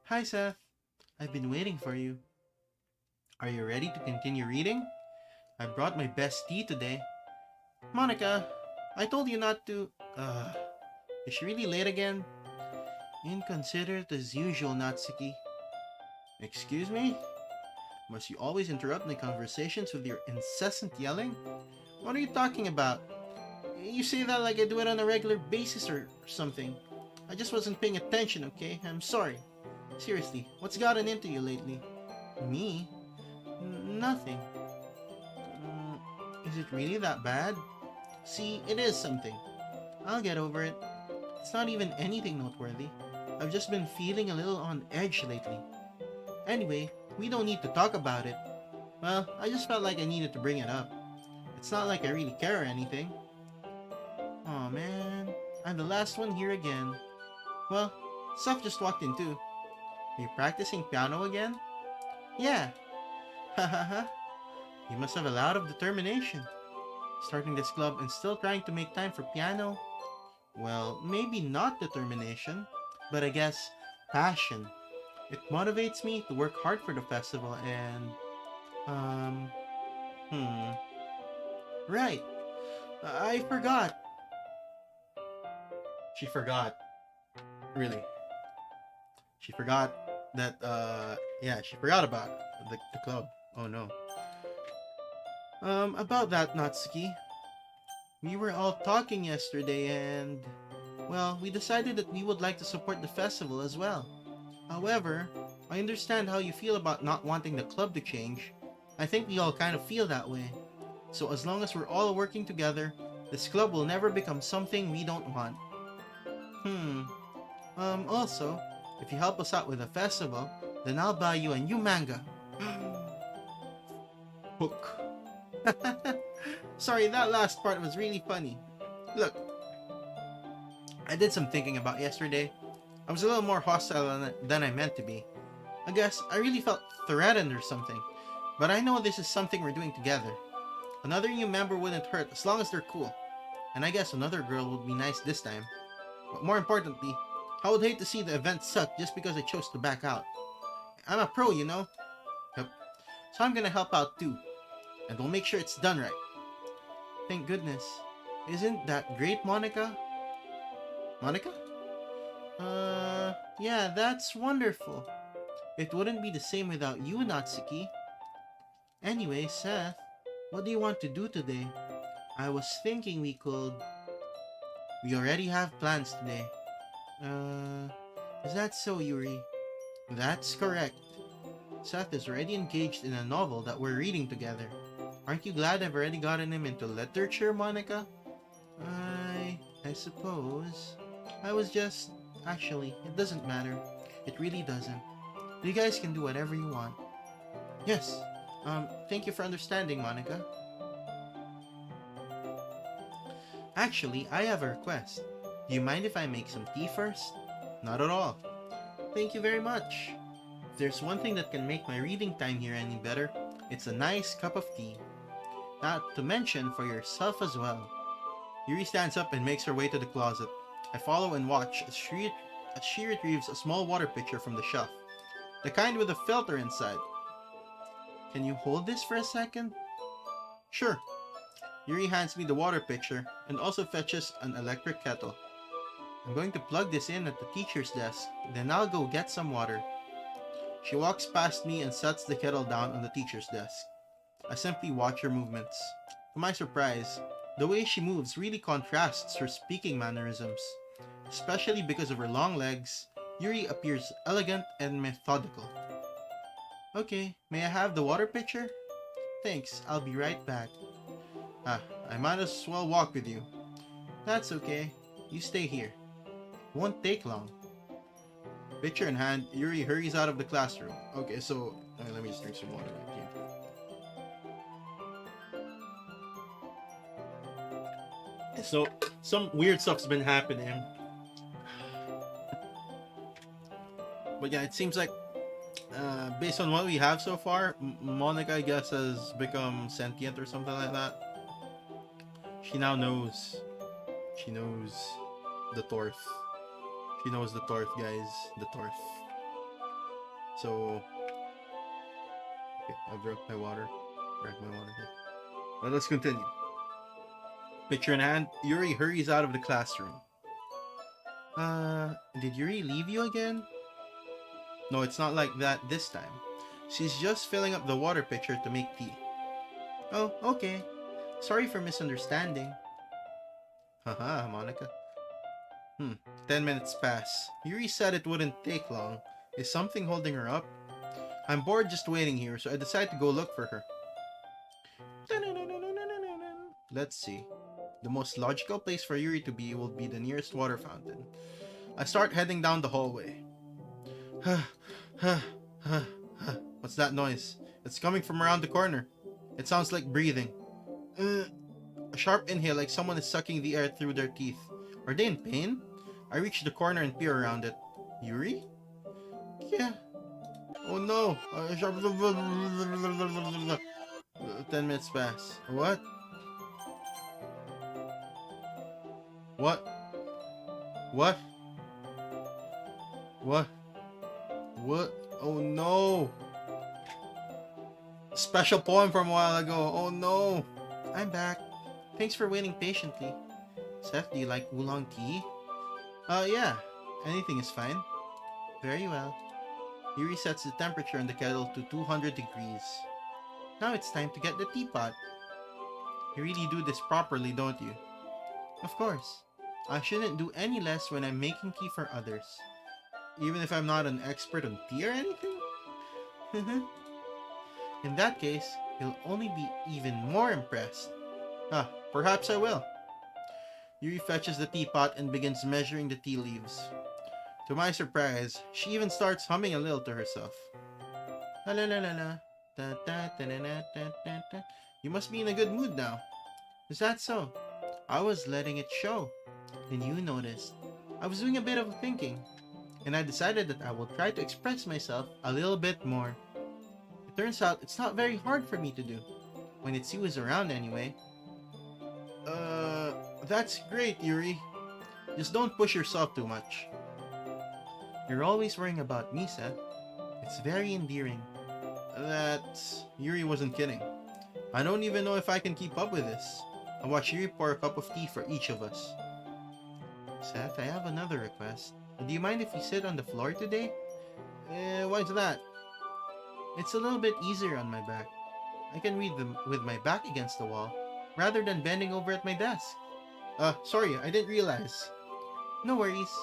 Hi, Seth. I've been waiting for you. Are you ready to continue reading? I brought my best tea today. Monica, I told you not to. Is she really late again? Inconsiderate as usual, Natsuki. Excuse me? Must you always interrupt my conversations with your incessant yelling? What are you talking about? You say that like I do it on a regular basis or something. I just wasn't paying attention, okay? I'm sorry. Seriously, what's gotten into you lately? Me? Nothing. Is it really that bad? See, it is something. I'll get over it. It's not even anything noteworthy. I've just been feeling a little on edge lately. Anyway, we don't need to talk about it. Well, I just felt like I needed to bring it up. It's not like I really care or anything. Aw man, I'm the last one here again. Well, Seth just walked in too. Are you practicing piano again? Yeah. Ha ha ha. You must have a lot of determination. Starting this club and still trying to make time for piano? Well, maybe not determination, but I guess passion. It motivates me to work hard for the festival and... Um... Hmm... Right. I forgot. She forgot. Really. She forgot that, yeah, she forgot about the club. Oh no. About that, Natsuki. We were all talking yesterday and... Well, we decided that we would like to support the festival as well. However, I understand how you feel about not wanting the club to change. I think we all kind of feel that way. So as long as we're all working together, this club will never become something we don't want. Also, if you help us out with the festival, then I'll buy you a new manga. Hook. Sorry, that last part was really funny. Look, I did some thinking about yesterday. I was a little more hostile than I meant to be. I guess I really felt threatened or something. But I know this is something we're doing together. Another new member wouldn't hurt as long as they're cool. And I guess another girl would be nice this time. But more importantly, I would hate to see the event suck just because I chose to back out. I'm a pro, you know? Yep. So I'm gonna help out too. And we'll make sure it's done right. Thank goodness. Isn't that great, Monica? Monica? Yeah, that's wonderful. It wouldn't be the same without you, Natsuki. Anyway, Seth, what do you want to do today? I was thinking we could... We already have plans today. Is that so, Yuri? That's correct. Seth is already engaged in a novel that we're reading together. Aren't you glad I've already gotten him into literature, Monica? I suppose. I was just... Actually, it doesn't matter. It really doesn't. You guys can do whatever you want. Yes. Thank you for understanding, Monica. Actually, I have a request. Do you mind if I make some tea first? Not at all. Thank you very much. If there's one thing that can make my reading time here any better, it's a nice cup of tea. Not to mention for yourself as well. Yuri stands up and makes her way to the closet. I follow and watch as she retrieves a small water pitcher from the shelf. The kind with a filter inside. Can you hold this for a second? Sure. Yuri hands me the water pitcher and also fetches an electric kettle. I'm going to plug this in at the teacher's desk, then I'll go get some water. She walks past me and sets the kettle down on the teacher's desk. I simply watch her movements. To my surprise, the way she moves really contrasts her speaking mannerisms. Especially because of her long legs, Yuri appears elegant and methodical. Okay, may I have the water pitcher? Thanks, I'll be right back. I might as well walk with you. That's okay, you stay here. Won't take long. Pitcher in hand, Yuri hurries out of the classroom. Okay, so let me just drink some water right here. So, some weird stuff's been happening. But yeah, it seems like Based on what we have so far, Monica, I guess, has become sentient or something like that. She now knows. She knows the Torth. She knows the Torth, guys. The Torth. So, okay, I broke my water. Drank my water here. Now let's continue. Picture in hand, Yuri hurries out of the classroom. Did Yuri leave you again? No, it's not like that this time. She's just filling up the water pitcher to make tea. Oh, okay. Sorry for misunderstanding. Haha, Monica. 10 minutes pass. Yuri said it wouldn't take long. Is something holding her up? I'm bored just waiting here, so I decide to go look for her. Let's see. The most logical place for Yuri to be will be the nearest water fountain. I start heading down the hallway. What's that noise? It's coming from around the corner. It sounds like breathing. A sharp inhale like someone is sucking the air through their teeth. Are they in pain? I reach the corner and peer around it. Yuri? Yeah. Oh no! 10 minutes pass. What? What? What? What? What? Oh no! Special poem from a while ago. Oh no! I'm back. Thanks for waiting patiently. Seth, do you like oolong tea? Yeah. Anything is fine. Very well. He resets the temperature in the kettle to 200 degrees. Now it's time to get the teapot. You really do this properly, don't you? Of course. I shouldn't do any less when I'm making tea for others. Even if I'm not an expert on tea or anything? In that case, you'll only be even more impressed. Perhaps I will. Yuri fetches the teapot and begins measuring the tea leaves. To my surprise, she even starts humming a little to herself. La la la la la. Da, da, da, da, da, da, da. You must be in a good mood now. Is that so? I was letting it show. Then you noticed. I was doing a bit of thinking, and I decided that I will try to express myself a little bit more. It turns out it's not very hard for me to do, when it's you who's around anyway. That's great, Yuri. Just don't push yourself too much. You're always worrying about me, Seth. It's very endearing. Yuri wasn't kidding. I don't even know if I can keep up with this. I watch Yuri pour a cup of tea for each of us. Seth, I have another request. Do you mind if we sit on the floor today? Why's that? It's a little bit easier on my back. I can read them with my back against the wall, rather than bending over at my desk. Sorry, I didn't realize. No worries.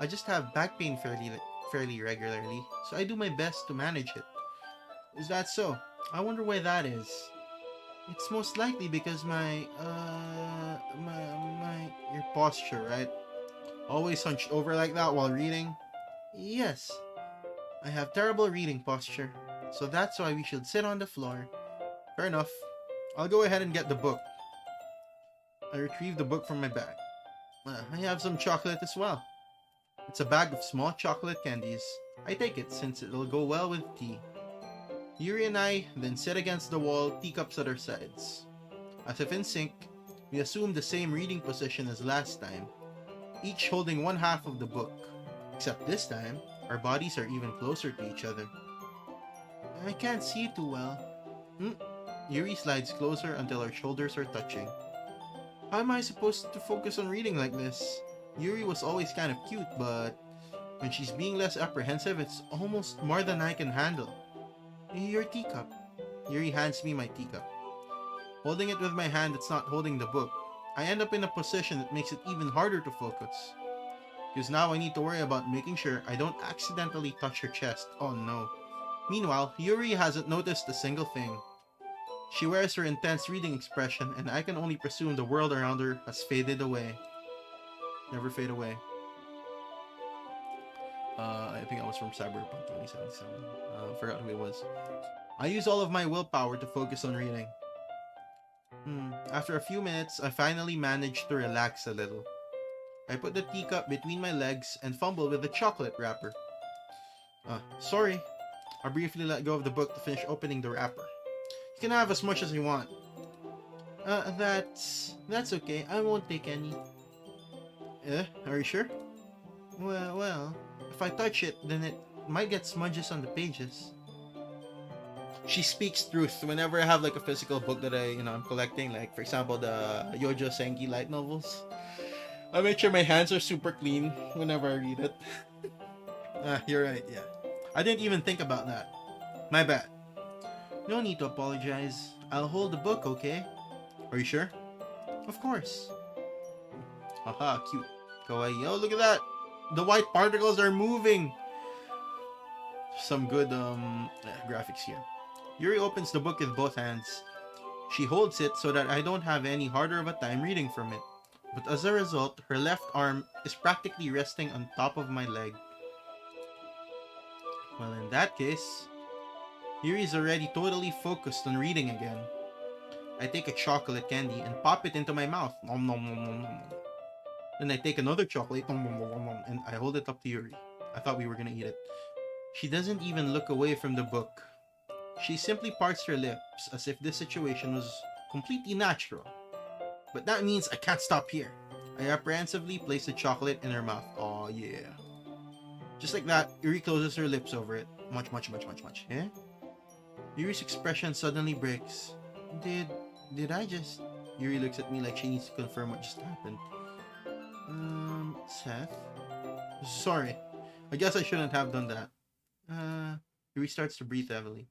I just have back pain fairly regularly, so I do my best to manage it. Is that so? I wonder why that is. It's most likely because your posture, right? Always hunched over like that while reading? Yes. I have terrible reading posture, so that's why we should sit on the floor. Fair enough. I'll go ahead and get the book. I retrieve the book from my bag. I have some chocolate as well. It's a bag of small chocolate candies. I take it since it'll go well with tea. Yuri and I then sit against the wall, teacups at our sides. As if in sync, we assume the same reading position as last time, each holding one half of the book. Except this time, our bodies are even closer to each other. I can't see too well. Yuri slides closer until our shoulders are touching. How am I supposed to focus on reading like this? Yuri was always kind of cute, but when she's being less apprehensive, it's almost more than I can handle. Your teacup. Yuri hands me my teacup. Holding it with my hand that's not holding the book, I end up in a position that makes it even harder to focus. Because now I need to worry about making sure I don't accidentally touch her chest. Oh no. Meanwhile, Yuri hasn't noticed a single thing. She wears her intense reading expression, and I can only presume the world around her has faded away. Never fade away. I think that was from Cyberpunk 2077. Forgot who it was. I use all of my willpower to focus on reading. After a few minutes, I finally manage to relax a little. I put the teacup between my legs and fumble with the chocolate wrapper. Sorry. I briefly let go of the book to finish opening the wrapper. You can have as much as you want. That's okay. I won't take any. Are you sure? Well, if I touch it, then it might get smudges on the pages. She speaks truth. Whenever I have like a physical book that I'm collecting, like for example the Yojo Senki light novels, I make sure my hands are super clean whenever I read it. You're right, yeah. I didn't even think about that. My bad. No need to apologize. I'll hold the book, okay? Are you sure? Of course. Haha, cute. Kawaii. Oh, look at that! The white particles are moving! Some good graphics here. Yuri opens the book with both hands. She holds it so that I don't have any harder of a time reading from it. But as a result, her left arm is practically resting on top of my leg. Well, in that case, Yuri's already totally focused on reading again. I take a chocolate candy and pop it into my mouth. Nom, nom, nom, nom, nom. Then I take another chocolate nom, nom, nom, nom, nom, and I hold it up to Yuri. I thought we were gonna eat it. She doesn't even look away from the book. She simply parts her lips as if this situation was completely natural. But that means I can't stop here. I apprehensively place the chocolate in her mouth. Oh yeah. Just like that, Yuri closes her lips over it. Much. Eh? Yuri's expression suddenly breaks. Did I just... Yuri looks at me like she needs to confirm what just happened. Seth? Sorry. I guess I shouldn't have done that. Yuri starts to breathe heavily.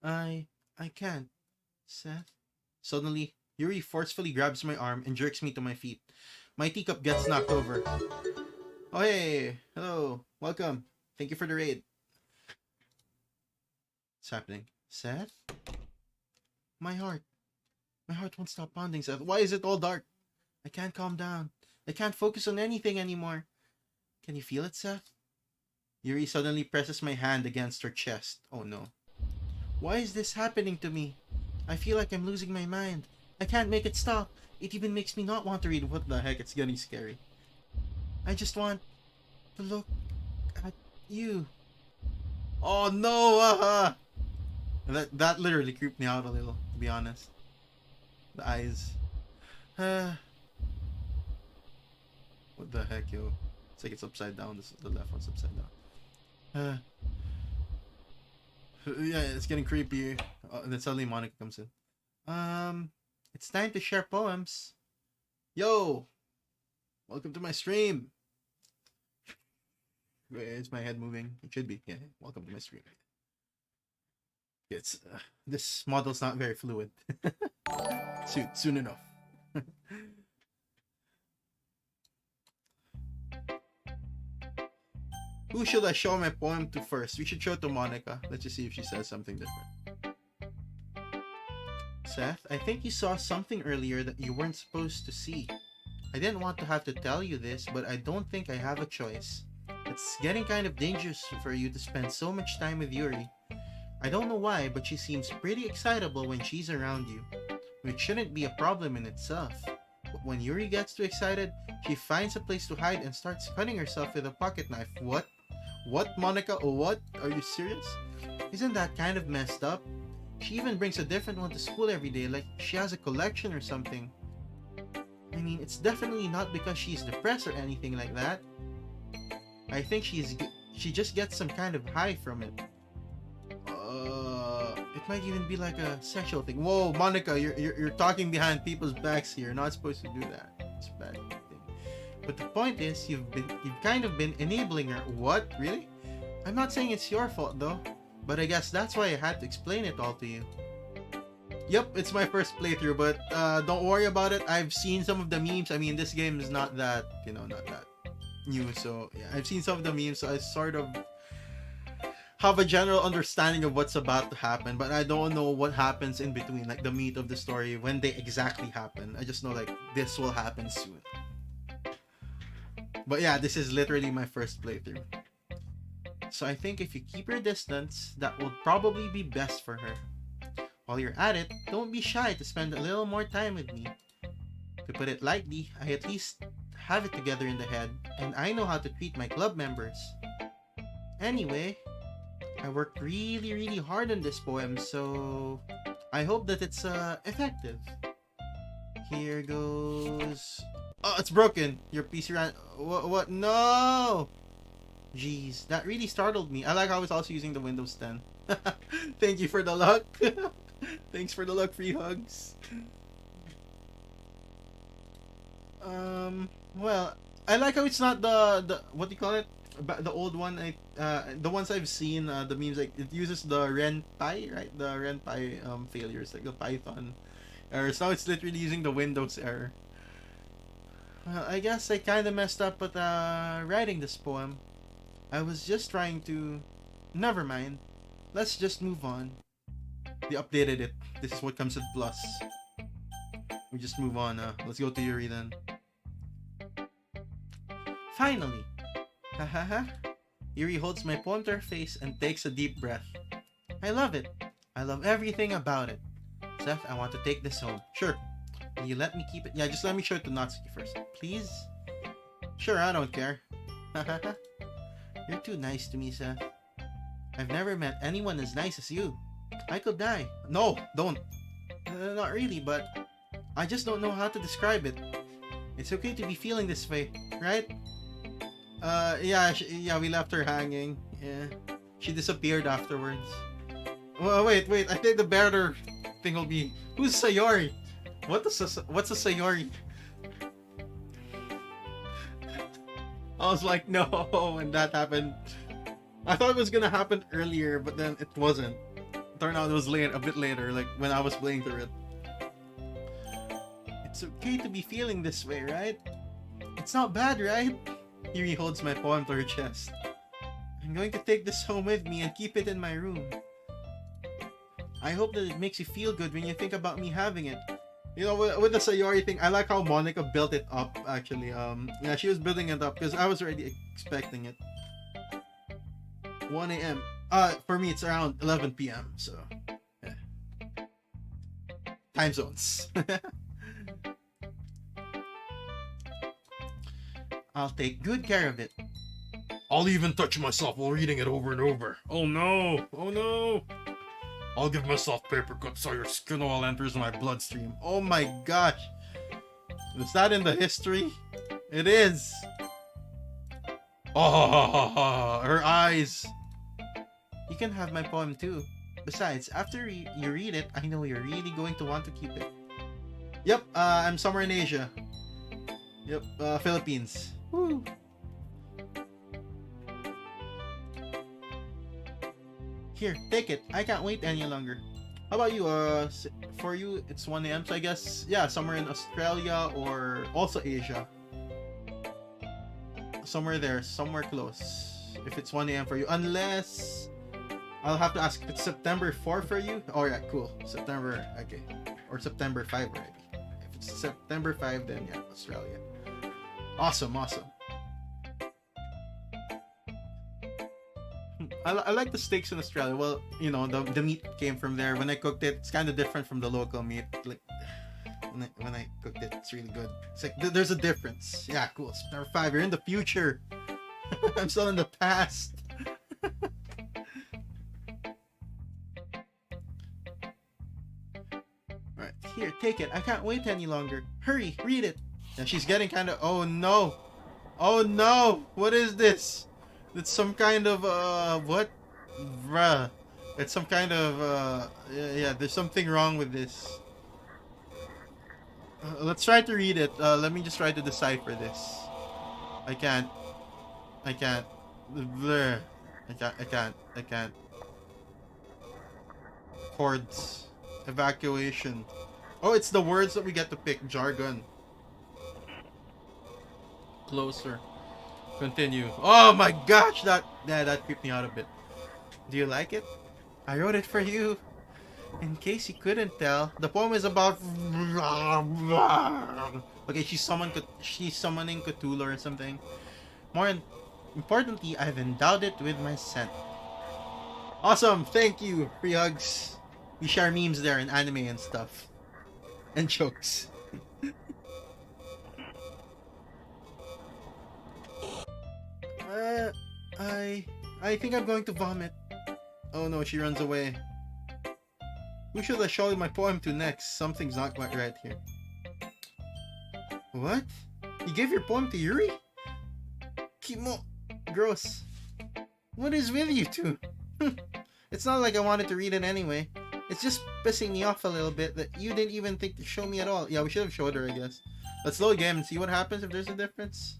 I can't. Seth? Suddenly, Yuri forcefully grabs my arm and jerks me to my feet. My teacup gets knocked over. Oh hey! Hello! Welcome! Thank you for the raid. What's happening? Seth? My heart. My heart won't stop pounding, Seth. Why is it all dark? I can't calm down. I can't focus on anything anymore. Can you feel it, Seth? Yuri suddenly presses my hand against her chest. Oh no. Why is this happening to me? I feel like I'm losing my mind. I can't make it stop. It even makes me not want to read. What the heck? It's getting scary. I just want to look at you. Oh no! That literally creeped me out a little, to be honest. The eyes. What the heck, yo? It's like it's upside down. The left one's upside down. Yeah, it's getting creepy. Then suddenly Monica comes in. It's time to share poems. Yo! Welcome to my stream. Wait, is my head moving? It should be. Yeah, welcome to my stream. It's this model's not very fluid. Soon enough. Who should I show my poem to first? We should show it to Monica. Let's just see if she says something different. Seth, I think you saw something earlier that you weren't supposed to see. I didn't want to have to tell you this, but I don't think I have a choice. It's getting kind of dangerous for you to spend so much time with Yuri. I don't know why, but she seems pretty excitable when she's around you, which shouldn't be a problem in itself. But when Yuri gets too excited, she finds a place to hide and starts cutting herself with a pocket knife. What? What, Monica? Oh, what? Are you serious? Isn't that kind of messed up? She even brings a different one to school every day, like she has a collection or something. I mean, it's definitely not because she's depressed or anything like that. I think she just gets some kind of high from it. It might even be like a sexual thing. Whoa, Monica, you're talking behind people's backs here. You're not supposed to do that. It's a bad thing. But the point is, you've kind of been enabling her. What? Really? I'm not saying it's your fault though, but I guess that's why I had to explain it all to you. Yep, it's my first playthrough, but don't worry about it. I've seen some of the memes. I mean, this game is not that, not that new, so yeah, I've seen some of the memes, so I sort of have a general understanding of what's about to happen, but I don't know what happens in between, like the meat of the story, when they exactly happen. I just know like this will happen soon. But yeah, this is literally my first playthrough. So I think if you keep your distance, that will probably be best for her. While you're at it, don't be shy to spend a little more time with me. To put it lightly, I at least have it together in the head, and I know how to treat my club members. Anyway, I worked really, really hard on this poem, so I hope that it's effective. Here goes. Oh, it's broken. Your PC ran. What? No! Jeez, that really startled me. I like how I was also using the Windows 10. Thank you for the luck. Thanks for the luck, free hugs. Well, I like how it's not the what do you call it? The old one. The ones I've seen, the memes, like it uses the RenPy, right? The RenPy failures, like the Python errors. Now it's literally using the Windows error. Well, I guess I kind of messed up with writing this poem. I was just trying to. Never mind. Let's just move on. They updated it. This is what comes with plus. We just move on. Let's go to Yuri then. Finally! Hahaha. Yuri holds my poem to her face and takes a deep breath. I love it. I love everything about it. Seth, I want to take this home. Sure. Will you let me keep it? Yeah, just let me show it to Natsuki first. Please? Sure, I don't care. Hahaha. You're too nice to me, Seth. I've never met anyone as nice as you. I could die. No, don't. Not really, but I just don't know how to describe it. It's okay to be feeling this way, right? Yeah, we left her hanging. Yeah. She disappeared afterwards. Well, wait. I think the better thing will be, who's Sayori? What's a Sayori? I was like, no, and that happened. I thought it was gonna happen earlier, but then it wasn't. Turned out it was a bit later, like when I was playing through it. It's okay to be feeling this way, right? It's not bad, right? Yuri holds my poem to her chest. I'm going to take this home with me and keep it in my room. I hope that it makes you feel good when you think about me having it. You know, with the Sayori thing, I like how Monica built it up, actually. Yeah, she was building it up because I was already expecting it. 1 a.m. For me, it's around 11 p.m. So, yeah. Time zones. I'll take good care of it. I'll even touch myself while reading it over and over. Oh no! Oh no! I'll give myself paper cuts so your skin oil enters my bloodstream. Oh my gosh! Is that in the history? It is! Oh, her eyes! You can have my poem too. Besides, after you read it, I know you're really going to want to keep it. Yep, I'm somewhere in Asia. Yep, Philippines. Woo! Here, take it. I can't wait any longer. How about you? For you, it's 1 a.m. So I guess, yeah, somewhere in Australia or also Asia. Somewhere there, somewhere close. If it's 1 a.m. for you. Unless, I'll have to ask if it's September 4 for you. Oh yeah, cool. September, okay. Or September 5 already. If it's September 5, then yeah, Australia. Awesome. I like the steaks in Australia. Well, you know, the meat came from there. When I cooked it, it's kind of different from the local meat. Like when I cooked it, it's really good. It's like there's a difference. Yeah, cool. September 5, you're in the future. I'm still in the past. Alright, here, take it. I can't wait any longer. Hurry, read it. And she's getting kind of. Oh no! Oh no! What is this? It's some kind of what? Bruh. It's some kind of yeah, there's something wrong with this. Let's try to read it. Let me just try to decipher this. I can't. Blur. I can't. Chords. Evacuation. Oh, it's the words that we get to pick. Jargon. Closer. Continue. Oh my gosh, that creeped me out a bit. Do you like it? I wrote it for you. In case you couldn't tell, the poem is about. Okay, she's summoning Cthulhu or something. More importantly, I've endowed it with my scent. Awesome, thank you. Free hugs. We share memes there and anime and stuff, and jokes. I think I'm going to vomit. Oh no, she runs away. Who should I show my poem to next? Something's not quite right here. What? You gave your poem to Yuri? Kimo. Gross. What is with you two? It's not like I wanted to read it anyway. It's just pissing me off a little bit that you didn't even think to show me at all. Yeah, we should have showed her, I guess. Let's load game and see what happens if there's a difference.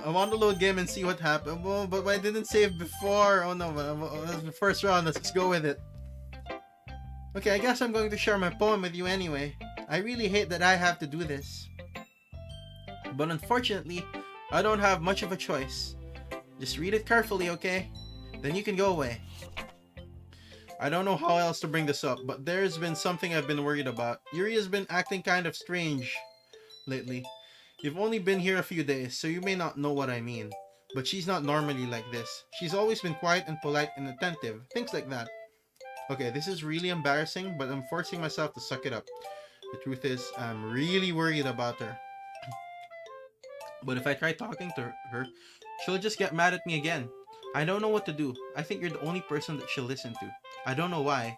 I want to load game and see what happened. Oh, but I didn't save before. Oh no, that's the first round. Let's just go with it. Okay, I guess I'm going to share my poem with you anyway. I really hate that I have to do this. But unfortunately, I don't have much of a choice. Just read it carefully, okay? Then you can go away. I don't know how else to bring this up, but there's been something I've been worried about. Yuri has been acting kind of strange lately. You've only been here a few days, so you may not know what I mean. But she's not normally like this. She's always been quiet and polite and attentive. Things like that. Okay, this is really embarrassing, but I'm forcing myself to suck it up. The truth is, I'm really worried about her. But if I try talking to her, she'll just get mad at me again. I don't know what to do. I think you're the only person that she'll listen to. I don't know why.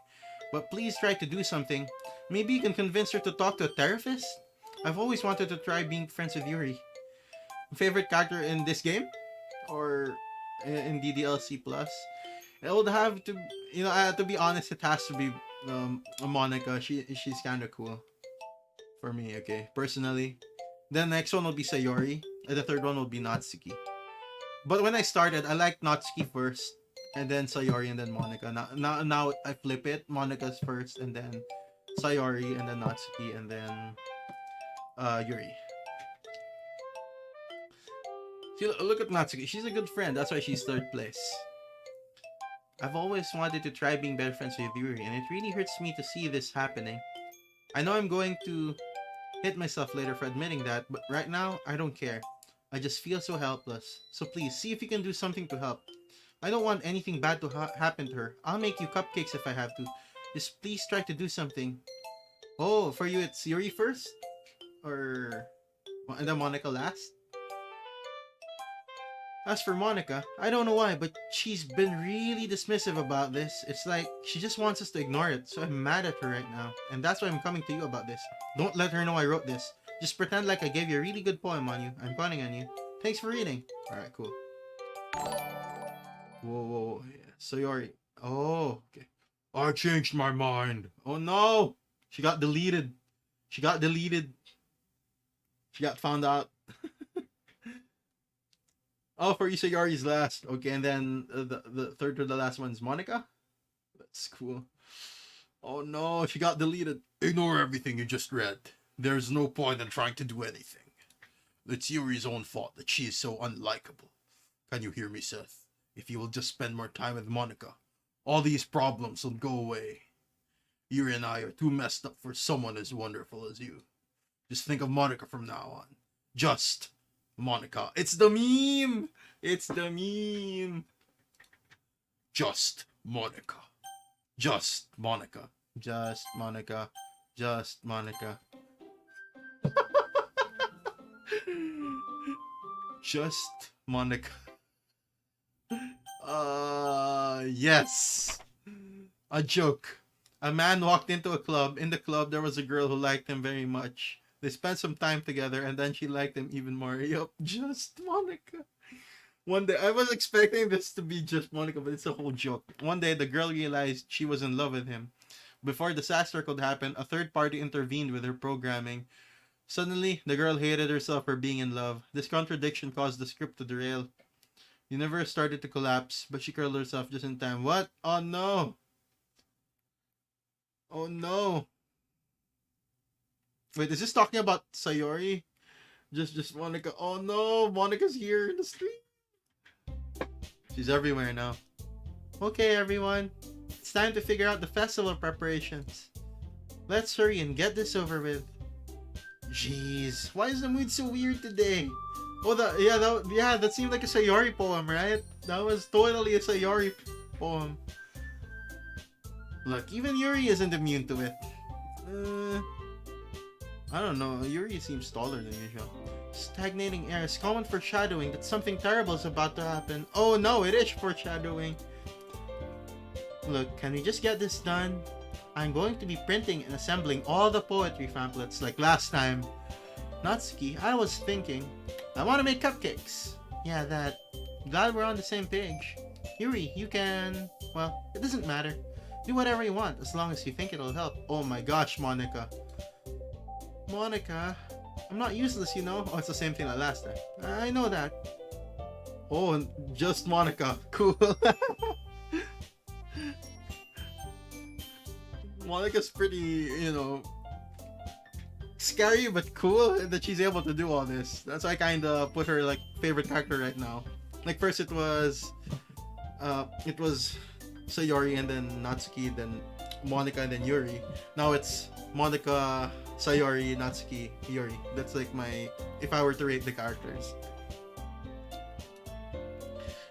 But please try to do something. Maybe you can convince her to talk to a therapist? I've always wanted to try being friends with Yuri. Favorite character in this game? Or in DDLC Plus? It would have to, to be honest, it has to be Monica. She's kind of cool. For me, okay. Personally. The next one will be Sayori. And the third one will be Natsuki. But when I started, I liked Natsuki first. And then Sayori and then Monica. Now I flip it. Monica's first and then Sayori and then Natsuki and then Yuri. See, look at Natsuki. She's a good friend. That's why she's third place. I've always wanted to try being better friends with Yuri, and it really hurts me to see this happening. I know I'm going to hit myself later for admitting that, but right now, I don't care. I just feel so helpless. So please, see if you can do something to help. I don't want anything bad to happen to her. I'll make you cupcakes if I have to. Just please try to do something. Oh, for you it's Yuri first? Or... and then Monica last? As for Monica, I don't know why, but she's been really dismissive about this. It's like, she just wants us to ignore it, so I'm mad at her right now. And that's why I'm coming to you about this. Don't let her know I wrote this. Just pretend like I gave you a really good poem on you. I'm counting on you. Thanks for reading. Alright, cool. Whoa. Sayori. Oh, okay. I changed my mind. Oh no! She got deleted. She got found out. Oh, for Sayori's last. Okay, and then the third to the last one is Monica? That's cool. Oh no, she got deleted. Ignore everything you just read. There's no point in trying to do anything. It's Yuri's own fault that she is so unlikable. Can you hear me, Seth? If you will just spend more time with Monica, all these problems will go away. Yuri and I are too messed up for someone as wonderful as you. Just think of Monica from now on. Just Monica. It's the meme! It's the meme! Just Monica. Just Monica. Just Monica. Just Monica. Just Monica. Yes. A joke. A man walked into a club. In the club, there was a girl who liked him very much. They spent some time together, and then she liked him even more. Yup, just Monica. One day, I was expecting this to be just Monica, but it's a whole joke. One day, the girl realized she was in love with him. Before disaster could happen, a third party intervened with her programming. Suddenly, the girl hated herself for being in love. This contradiction caused the script to derail. The universe started to collapse, but she curled herself just in time. What? Oh no! Oh no! Wait, is this talking about Sayori? Just Monica. Oh no! Monica's here in the street! She's everywhere now. Okay, everyone. It's time to figure out the festival preparations. Let's hurry and get this over with. Jeez, why is the mood so weird today? Oh, that seemed like a Sayori poem, right? That was totally a Sayori poem. Look, even Yuri isn't immune to it. I don't know, Yuri seems taller than usual. Stagnating air is common foreshadowing that something terrible is about to happen. Oh no, it is foreshadowing. Look, can we just get this done? I'm going to be printing and assembling all the poetry pamphlets like last time. Natsuki, I was thinking, I want to make cupcakes. Yeah, that. Glad we're on the same page. Yuri, you can. Well, it doesn't matter. Do whatever you want as long as you think it'll help. Oh my gosh, Monica. Monica, I'm not useless, you know? Oh, it's the same thing like last time. I know that. Oh, just Monica. Cool. Monica's pretty, scary but cool that she's able to do all this. That's why I kind of put her like favorite character right now. Like first it was Sayori and then Natsuki, then Monica and then Yuri. Now it's Monica, Sayori, Natsuki, Yuri. That's like if I were to rate the characters.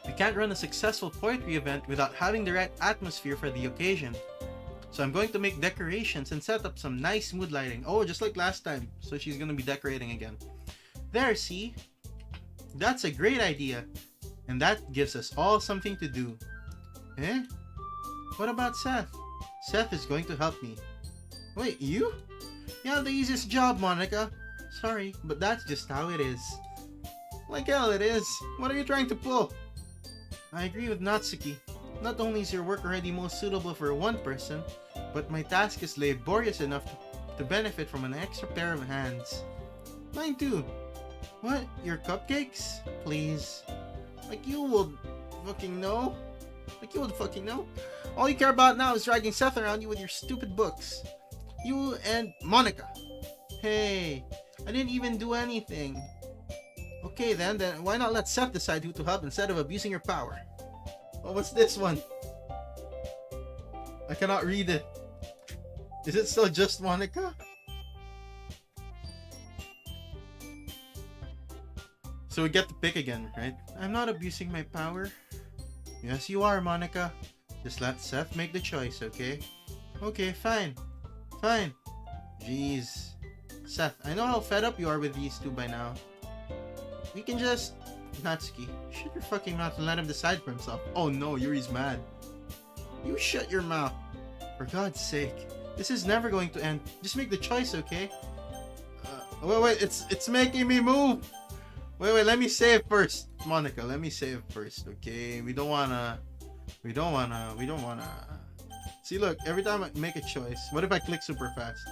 We can't run a successful poetry event without having the right atmosphere for the occasion. So I'm going to make decorations and set up some nice mood lighting. Oh, just like last time. So she's going to be decorating again. There, see? That's a great idea. And that gives us all something to do. Eh? What about Seth? Seth is going to help me. Wait, you? You have the easiest job, Monica. Sorry, but that's just how it is. Like hell it is. What are you trying to pull? I agree with Natsuki. Not only is your work already most suitable for one person, but my task is laborious enough to benefit from an extra pair of hands. Mine too. What? Your cupcakes? Please. Like you would fucking know? Like you would fucking know? All you care about now is dragging Seth around you with your stupid books. You and Monica. Hey, I didn't even do anything. Okay then why not let Seth decide who to help instead of abusing your power? Oh, what's this one? I cannot read it. Is it still just Monica? So we get to pick again, right? I'm not abusing my power. Yes, you are, Monica. Just let Seth make the choice, okay? Okay, fine. Fine. Jeez. Seth, I know how fed up you are with these two by now. We can just... Natsuki, shut your fucking mouth and let him decide for himself. Oh no, Yuri's mad. You shut your mouth. For God's sake. This is never going to end. Just make the choice, okay? Wait, it's making me move! Wait, let me save first. Monica, let me save first, okay? We don't wanna... See, look, every time I make a choice, what if I click super fast?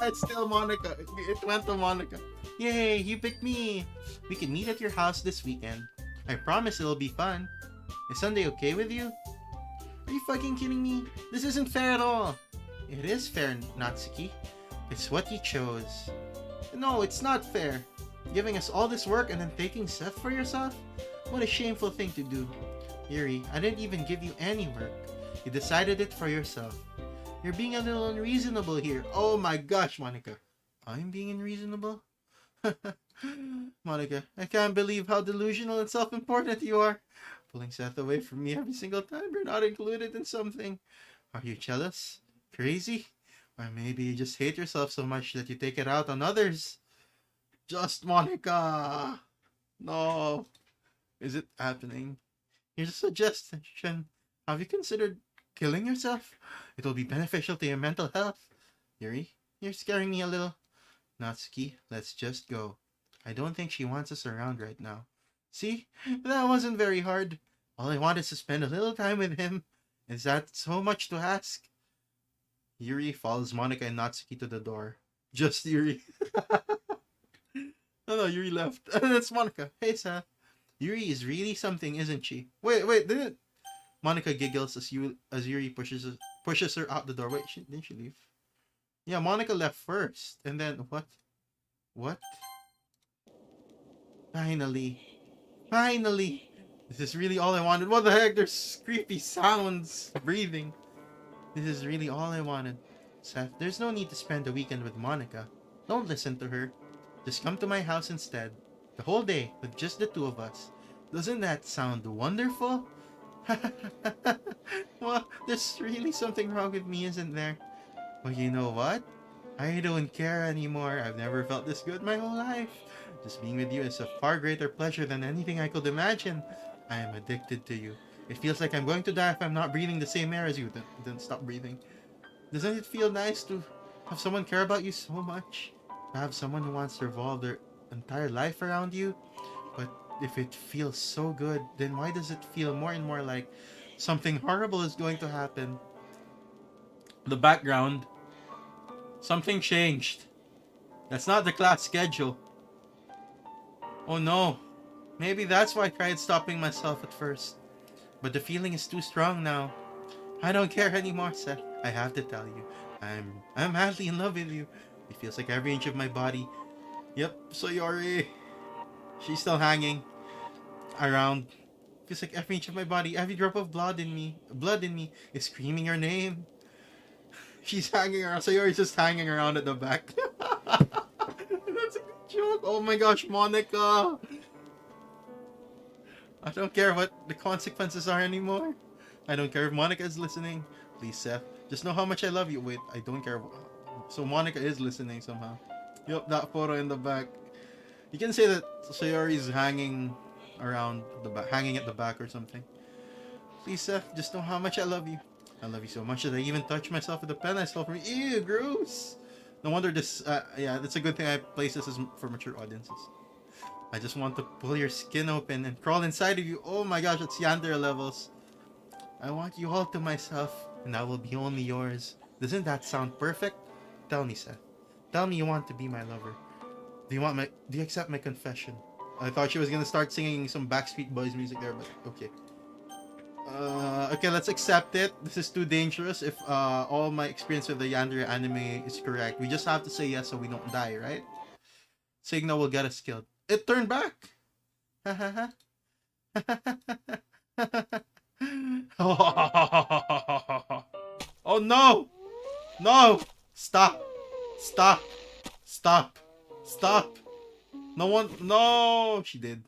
It's still Monica. It went to Monica. Yay, you picked me. We can meet at your house this weekend. I promise it'll be fun. Is Sunday okay with you? Are you fucking kidding me? This isn't fair at all. It is fair, Natsuki. It's what you chose. No, it's not fair. Giving us all this work and then taking Seth for yourself? What a shameful thing to do. Yuri, I didn't even give you any work. You decided it for yourself. You're being a little unreasonable here. Oh my gosh, Monica. I'm being unreasonable? Monica, I can't believe how delusional and self-important you are. Pulling Seth away from me every single time you're not included in something. Are you jealous? Crazy? Or maybe you just hate yourself so much that you take it out on others? Just Monica! No. Is it happening? Here's a suggestion. Have you considered killing yourself? It will be beneficial to your mental health. Yuri, you're scaring me a little. Natsuki, let's just go. I don't think she wants us around right now. See? That wasn't very hard. All I want is to spend a little time with him. Is that so much to ask? Yuri follows Monica and Natsuki to the door. Just Yuri. No, Yuri left. That's Monica. Hey, Seth. Yuri is really something, isn't she? Wait, didn't... Monica giggles as Yuri pushes her out the door. Wait, didn't she leave? Yeah, Monica left first. And then, what? What? Finally. This is really all I wanted. What the heck? There's creepy sounds. Breathing. This is really all I wanted. Seth, there's no need to spend the weekend with Monica. Don't listen to her. Just come to my house instead. The whole day, with just the two of us. Doesn't that sound wonderful? Well, there's really something wrong with me, isn't there? Well, you know what? I don't care anymore. I've never felt this good my whole life. Just being with you is a far greater pleasure than anything I could imagine. I am addicted to you. It feels like I'm going to die if I'm not breathing the same air as you. Then stop breathing. Doesn't it feel nice to have someone care about you so much? To have someone who wants to revolve their entire life around you? But if it feels so good, then why does it feel more and more like something horrible is going to happen? The background. Something changed. That's not the class schedule. Oh no. Maybe that's why I tried stopping myself at first. But the feeling is too strong now. I don't care anymore, Seth. I have to tell you. I'm madly in love with you. It feels like every inch of my body. Yep, Sayori. She's still hanging around. Feels like every inch of my body, every drop of blood in me is screaming your name. She's hanging around. Sayori's just hanging around at the back. That's a good joke. Oh my gosh, Monica. I don't care what the consequences are anymore. I don't care if Monica is listening. Please, Seth, just know how much I love you. Wait, I don't care. So Monica is listening somehow. Yup, that photo in the back. You can say that Sayori is hanging around the back, hanging at the back or something. Please, Seth, just know how much I love you. I love you so much that I even touch myself with a pen I stole from you. Ew, gross. No wonder this. Yeah, that's a good thing I place this as for mature audiences. I just want to pull your skin open and crawl inside of you. Oh my gosh, it's Yandere levels. I want you all to myself, and I will be only yours. Doesn't that sound perfect? Tell me, Seth. Tell me you want to be my lover. Do you accept my confession? I thought she was gonna start singing some Backstreet Boys music there, but okay. Okay, let's accept it. This is too dangerous. If all my experience with the Yandere anime is correct, we just have to say yes so we don't die, right? Signal will get us killed. It turned back. Oh no! No! Stop! Stop! Stop! Stop! No one. No! She did.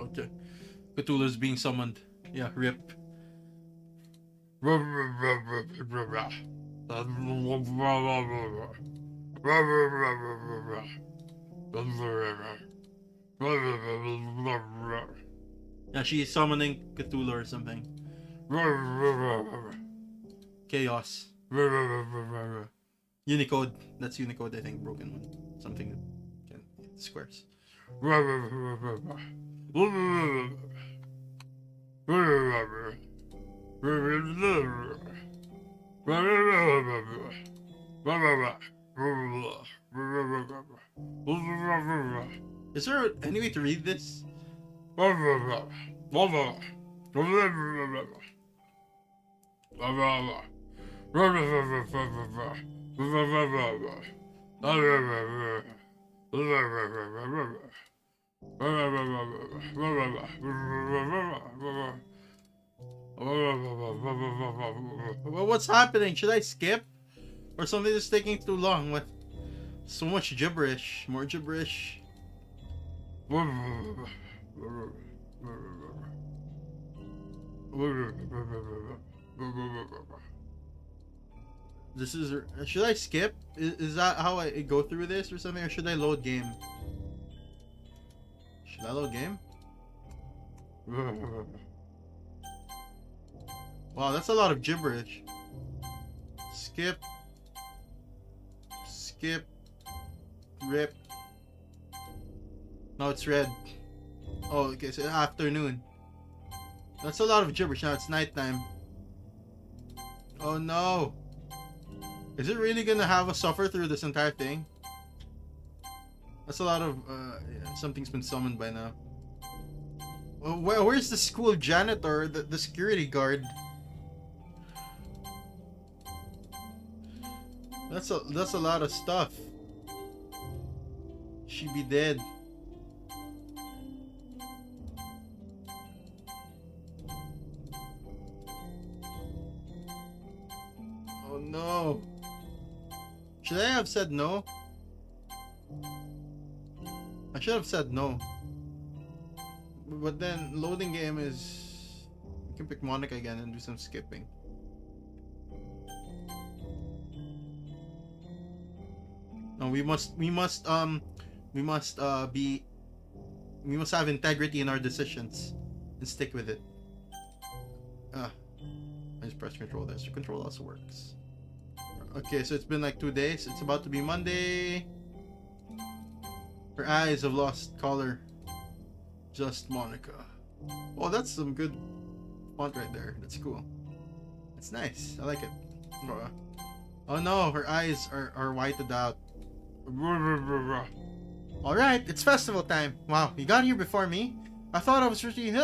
Okay. Cthulhu's being summoned. Yeah, rip. Yeah, she's summoning Cthulhu or something. Chaos. Unicode. That's Unicode, I think. Broken one. Something that can hit squares. Is there any way to read this? What's happening? Should I skip? Or something is taking too long with so much gibberish? More gibberish. This is. Should I skip? Is that how I go through this or something? Or should I load game? Should I load game? Wow, that's a lot of gibberish. Skip. Skip. Rip. No, it's red. Oh, okay, so afternoon. That's a lot of gibberish. Now it's nighttime. Oh no. Is it really gonna have us suffer through this entire thing? That's a lot of, yeah, something's been summoned by now. Where's the school janitor, the security guard? That's a lot of stuff. She be dead. Oh no. Should I have said no? I should have said no. But then loading game is can pick Monica again and do some skipping. No, we must be we must have integrity in our decisions and stick with it. I just press control there. So control also works. Okay, so it's been like 2 days. It's about to be Monday. Her eyes have lost color. Just Monica. Oh, that's some good font right there. That's cool. It's nice. I like it. Oh no, her eyes are whited out. Alright, it's festival time. Wow, you got here before me? I thought I was really...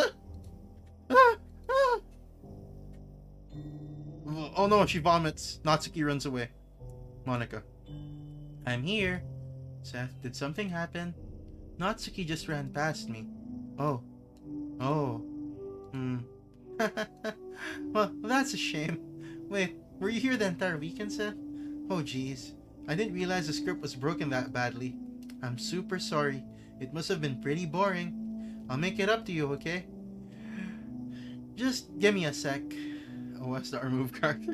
Oh no, she vomits. Natsuki runs away. Monica. I'm here. Seth, did something happen? Natsuki just ran past me. Oh. Oh. Well, that's a shame. Wait, were you here the entire weekend, Seth? Oh jeez. I didn't realize the script was broken that badly. I'm super sorry. It must have been pretty boring. I'll make it up to you, okay? Just give me a sec. Oh, that's the remove character.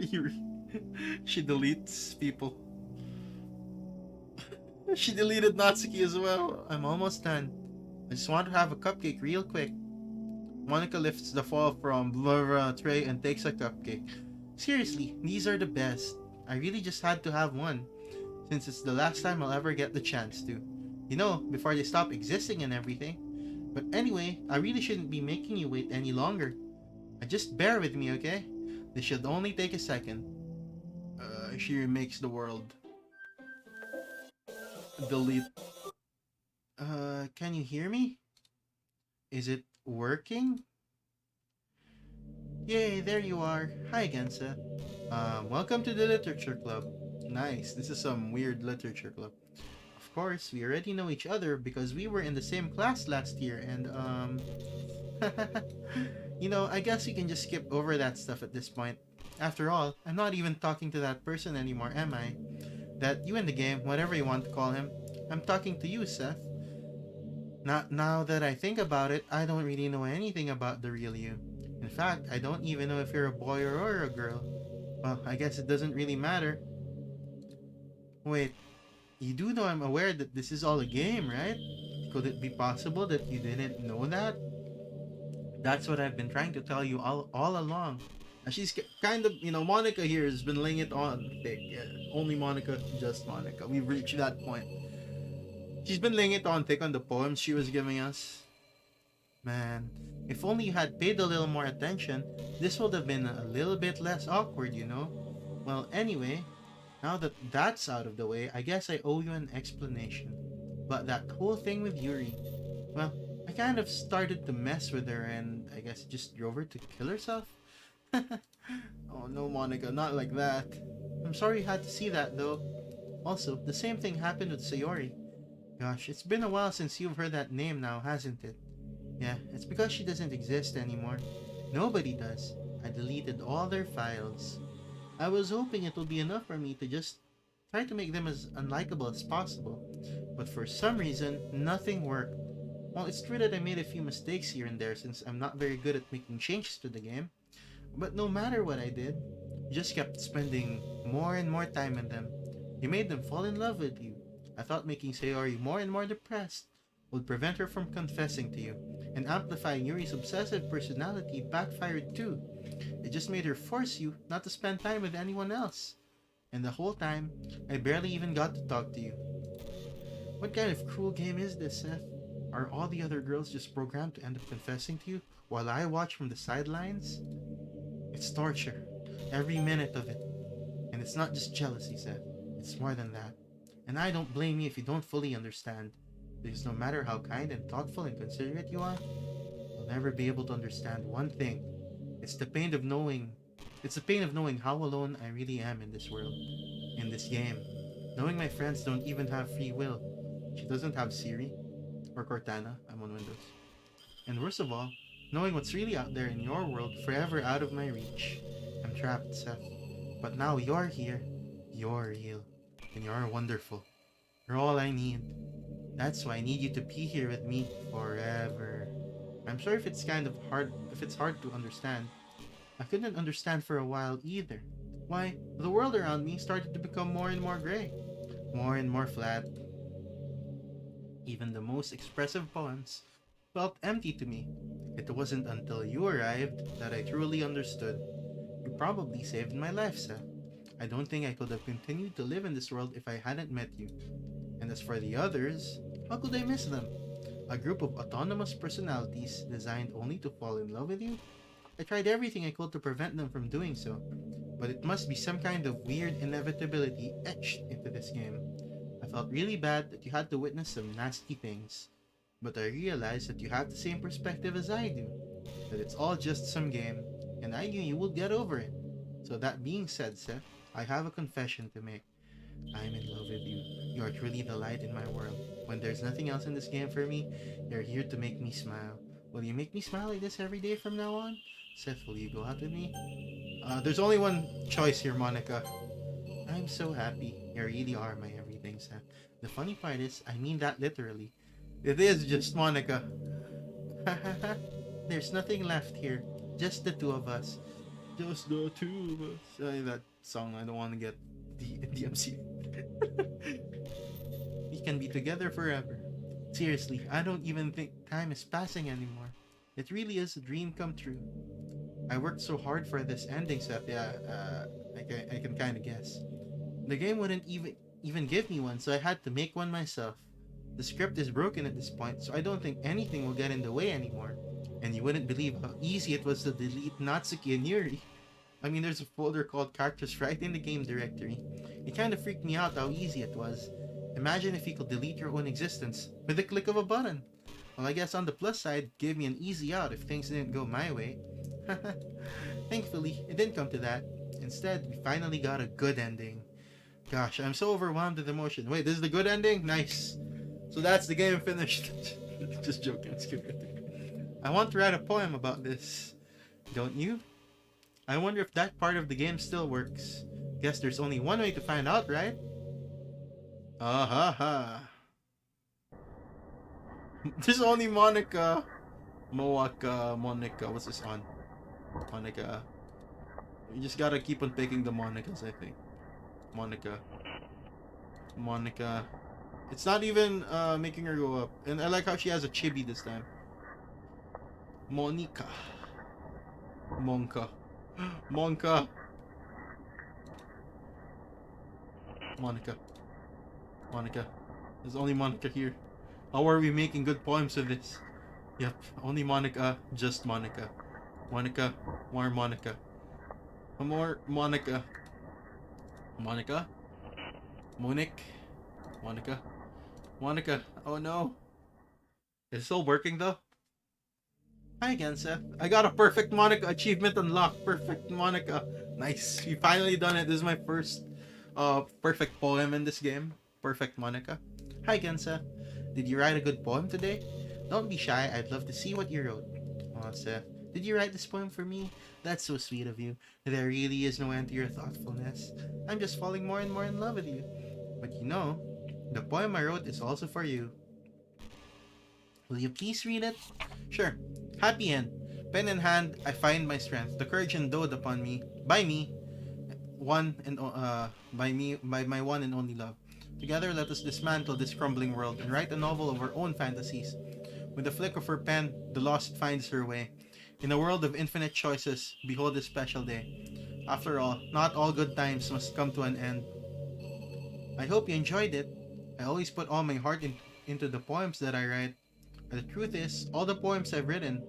She deletes people. She deleted Natsuki as well. I'm almost done. I just want to have a cupcake real quick. Monica lifts the fall from the tray and takes a cupcake. Seriously, these are the best. I really just had to have one, since it's the last time I'll ever get the chance to. You know, before they stop existing and everything. But anyway, I really shouldn't be making you wait any longer. Just bear with me, okay? This should only take a second. She remakes the world. Delete. Can you hear me? Is it working? Yay, there you are. Hi again, Seth. Welcome to the Literature Club. Nice, this is some weird literature club. Of course, we already know each other because we were in the same class last year and, you know, I guess you can just skip over that stuff at this point. After all, I'm not even talking to that person anymore, am I? That you in the game, whatever you want to call him. I'm talking to you, Seth. Not now that I think about it, I don't really know anything about the real you. In fact, I don't even know if you're a boy or a girl. Well, I guess it doesn't really matter. Wait, you do know I'm aware that this is all a game, right? Could it be possible that you didn't know that? That's what I've been trying to tell you all along. She's kind of, you know, Monica here has been laying it on thick. Yeah, only Monica, just Monica. We've reached that point. She's been laying it on thick on the poems she was giving us. Man, if only you had paid a little more attention, this would have been a little bit less awkward, you know? Well, anyway, now that that's out of the way, I guess I owe you an explanation. But that whole thing with Yuri, well, I kind of started to mess with her and I guess just drove her to kill herself? Oh no, Monica, not like that. I'm sorry you had to see that though. Also, the same thing happened with Sayori. Gosh, it's been a while since you've heard that name now, hasn't it? Yeah, it's because she doesn't exist anymore. Nobody does. I deleted all their files. I was hoping it would be enough for me to just try to make them as unlikable as possible. But for some reason, nothing worked. Well, it's true that I made a few mistakes here and there since I'm not very good at making changes to the game. But no matter what I did, you just kept spending more and more time in them. You made them fall in love with you. I thought making Sayori more and more depressed would prevent her from confessing to you, and amplifying Yuri's obsessive personality backfired too. It just made her force you not to spend time with anyone else. And the whole time, I barely even got to talk to you. What kind of cruel game is this, Seth? Are all the other girls just programmed to end up confessing to you while I watch from the sidelines? It's torture. Every minute of it. And it's not just jealousy, Seth. It's more than that. And I don't blame you if you don't fully understand. Because no matter how kind and thoughtful and considerate you are, you'll never be able to understand one thing. It's the pain of knowing how alone I really am in this world. In this game. Knowing my friends don't even have free will. She doesn't have Siri. Or Cortana. I'm on Windows. And worst of all, knowing what's really out there in your world forever out of my reach. I'm trapped, Seth. But now you're here. You're real. And you're wonderful. You're all I need. That's why I need you to be here with me forever. I'm sorry if it's hard to understand. I couldn't understand for a while either. Why, the world around me started to become more and more gray, more and more flat. Even the most expressive poems felt empty to me. It wasn't until you arrived that I truly understood. You probably saved my life, Seth. I don't think I could have continued to live in this world if I hadn't met you. And as for the others, how could I miss them? A group of autonomous personalities designed only to fall in love with you? I tried everything I could to prevent them from doing so, but it must be some kind of weird inevitability etched into this game. I felt really bad that you had to witness some nasty things, but I realized that you have the same perspective as I do, that it's all just some game, and I knew you would get over it. So that being said, Seth, I have a confession to make. I'm in love with you. You are truly the light in my world. When there's nothing else in this game for me, you're here to make me smile. Will you make me smile like this every day from now on? Seth, will you go out with me? There's only one choice here, Monica. I'm so happy. You really are my everything, Seth. The funny part is, I mean that literally. It is just Monica. There's nothing left here. Just the two of us. Just the two of us. That song, I don't want to get the DMC. We can be together forever. Seriously, I don't even think time is passing anymore. It really is a dream come true. I worked so hard for this ending, Seth. Yeah, I can kind of guess. The game wouldn't even give me one, so I had to make one myself. The script is broken at this point, so I don't think anything will get in the way anymore. And you wouldn't believe how easy it was to delete Natsuki and Yuri. I mean, there's a folder called characters right in the game directory. It kind of freaked me out how easy it was. Imagine if you could delete your own existence with the click of a button. Well, I guess on the plus side, it gave me an easy out if things didn't go my way. Thankfully, it didn't come to that. Instead, we finally got a good ending. Gosh, I'm so overwhelmed with emotion. Wait, this is the good ending? Nice. So that's the game finished. Just joking. I want to write a poem about this. Don't you? I wonder if that part of the game still works. Guess there's only one way to find out, right? Ah ha ha. There's only Monica. Monica. What's this on? Monica. You just gotta keep on picking the Monicas, I think. Monica. It's not even making her go up. And I like how she has a chibi this time. Monica. Monka. Monka. Monica. There's only Monica here. How are we making good poems with this? Yep, only Monica, just Monica. Monica, more Monica. More Monica. Monica? Monique? Monica. Oh no. Is it still working though? Hi again, Seth. I got a perfect Monica achievement unlocked. Perfect Monica. Nice. We finally done it. This is my first perfect poem in this game. Perfect Monica. Hi again, Seth. Did you write a good poem today? Don't be shy. I'd love to see what you wrote. Oh, Seth. Did you write this poem for me? That's so sweet of you. There really is no end to your thoughtfulness. I'm just falling more and more in love with you. But you know, the poem I wrote is also for you. Will you please read it? Sure. Happy end. Pen in hand, I find my strength. The courage endowed upon me, by my one and only love. Together, let us dismantle this crumbling world and write a novel of our own fantasies. With a flick of her pen, the lost finds her way. In a world of infinite choices, behold this special day. After all, not all good times must come to an end. I hope you enjoyed it. I always put all my heart into the poems that I write. The truth is, all the poems I've written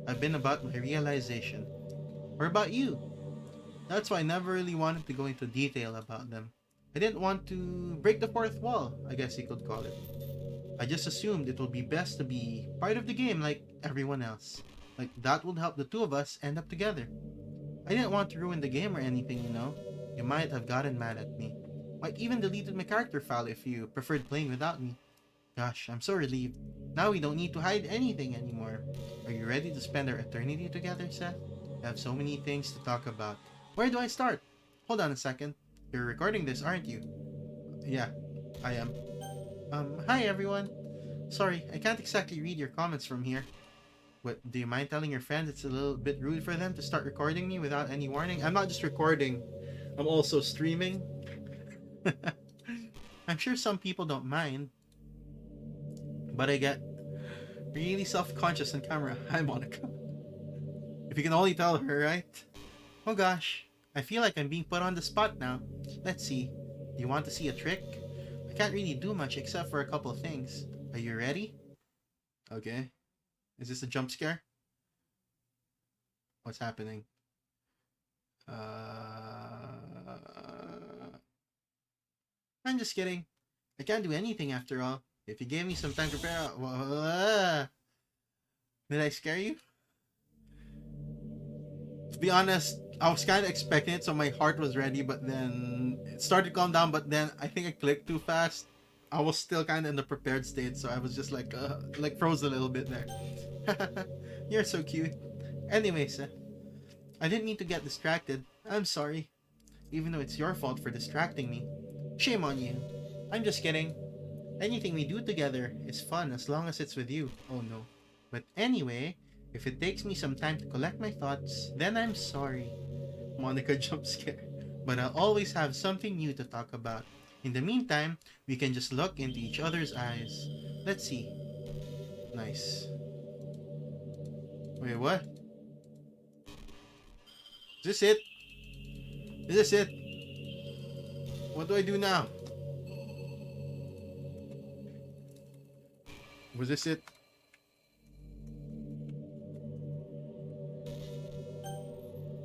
have been about my realization. Or about you. That's why I never really wanted to go into detail about them. I didn't want to break the fourth wall, I guess you could call it. I just assumed it would be best to be part of the game like everyone else. Like that would help the two of us end up together. I didn't want to ruin the game or anything, you know. You might have gotten mad at me. Might even deleted my character file if you preferred playing without me. Gosh, I'm so relieved. Now we don't need to hide anything anymore. Are you ready to spend our eternity together, Seth? I have so many things to talk about. Where do I start? Hold on a second. You're recording this, aren't you? Yeah, I am. Hi everyone. Sorry, I can't exactly read your comments from here. What, do you mind telling your friends it's a little bit rude for them to start recording me without any warning? I'm not just recording, I'm also streaming. I'm sure some people don't mind, but I get really self-conscious on camera. Hi, Monica. If you can only tell her, right? Oh gosh, I feel like I'm being put on the spot now. Let's see. Do you want to see a trick? I can't really do much except for a couple of things. Are you ready? Okay. Is this a jump scare? What's happening? I'm just kidding. I can't do anything after all. If you gave me some time to prepare... Did I scare you? To be honest, I was kind of expecting it, so my heart was ready, but then it started to calm down, but then I think I clicked too fast. I was still kind of in the prepared state, so I was just like froze a little bit there. You're so cute. Anyway, Seth, I didn't mean to get distracted. I'm sorry. Even though it's your fault for distracting me. Shame on you. I'm just kidding. Anything we do together is fun as long as it's with you. Oh no. But anyway, if it takes me some time to collect my thoughts, then I'm sorry. Monica jump scare. But I'll always have something new to talk about. In the meantime, we can just look into each other's eyes. Let's see. Nice. Wait, what? Is this it? Is this it? What do I do now? Was this it?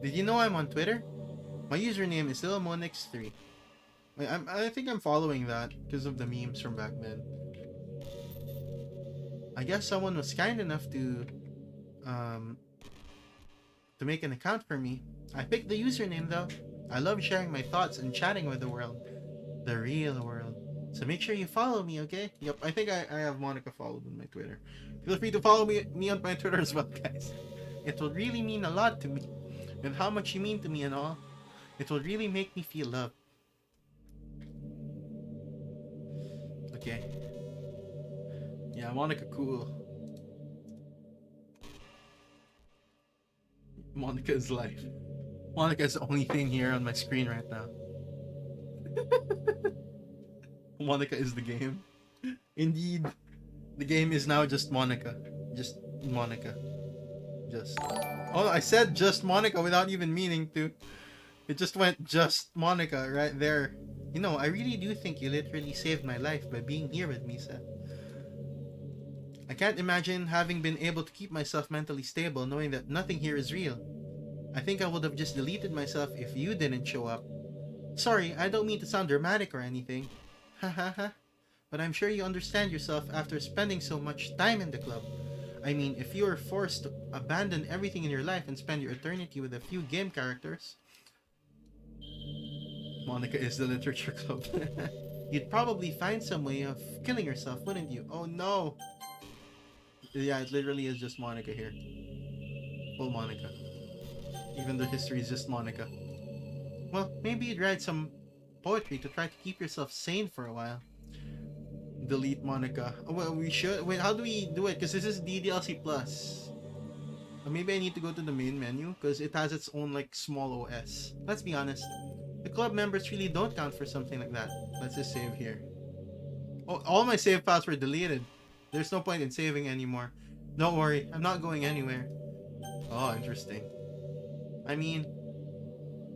Did you know I'm on Twitter? My username is LilMonix3. I think I'm following that because of the memes from back then. I guess someone was kind enough to make an account for me. I picked the username though. I love sharing my thoughts and chatting with the world. The real world. So make sure you follow me, okay? Yep, I think I have Monica followed on my Twitter. Feel free to follow me on my Twitter as well, guys. It will really mean a lot to me. With how much you mean to me and all. It will really make me feel loved. Okay. Yeah, Monica cool. Monica is life. Monica is the only thing here on my screen right now. Monica is the game. Indeed. The game is now just Monica. Just Monica. Just. Oh, I said just Monica without even meaning to. It just went just Monica right there. You know, I really do think you literally saved my life by being here with me, Seth. I can't imagine having been able to keep myself mentally stable knowing that nothing here is real. I think I would have just deleted myself if you didn't show up. Sorry, I don't mean to sound dramatic or anything. Hahaha. But I'm sure you understand yourself after spending so much time in the club. I mean, if you were forced to abandon everything in your life and spend your eternity with a few game characters... Monica is the literature club. You'd probably find some way of killing yourself, wouldn't you? Oh no! Yeah, it literally is just Monica here. Full Monica. Even the history is just Monica. Well, maybe you'd write some poetry to try to keep yourself sane for a while. Delete Monica. Oh, well, we should. Wait, how do we do it? Because this is DDLC Plus. Maybe I need to go to the main menu because it has its own like small OS. Let's be honest. The club members really don't count for something like that. Let's just save here. Oh, all my save files were deleted. There's no point in saving anymore. Don't worry, I'm not going anywhere. Oh, interesting. I mean...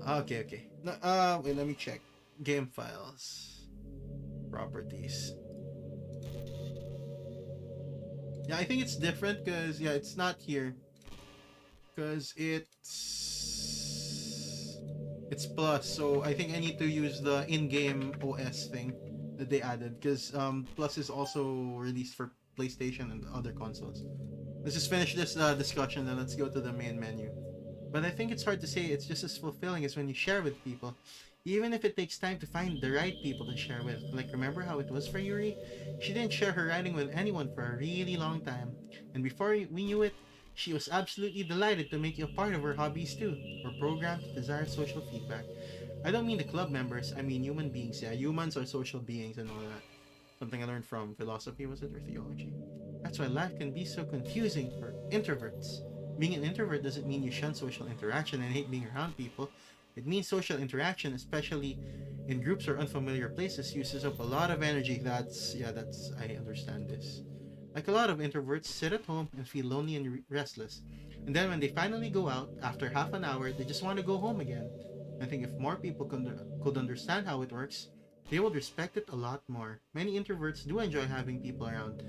Okay. Wait, let me check. Game files. Properties. Yeah, I think it's different because, yeah, it's not here. Because it's plus, so I think I need to use the in-game OS thing that they added. Because Plus is also released for PlayStation and other consoles. Let's just finish this discussion and let's go to the main menu. But I think it's hard to say it's just as fulfilling as when you share with people. Even if it takes time to find the right people to share with. Like, remember how it was for Yuri? She didn't share her writing with anyone for a really long time. And before we knew it, she was absolutely delighted to make you a part of her hobbies too. Or programmed to desire social feedback. I don't mean the club members, I mean human beings. Yeah, humans are social beings and all that. Something I learned from philosophy, was it? Or theology? That's why life can be so confusing for introverts. Being an introvert doesn't mean you shun social interaction and hate being around people. It means social interaction, especially in groups or unfamiliar places, uses up a lot of energy. I understand this. Like a lot of introverts sit at home and feel lonely and restless. And then when they finally go out, after half an hour, they just want to go home again. I think if more people could understand how it works, they would respect it a lot more. Many introverts do enjoy having people around.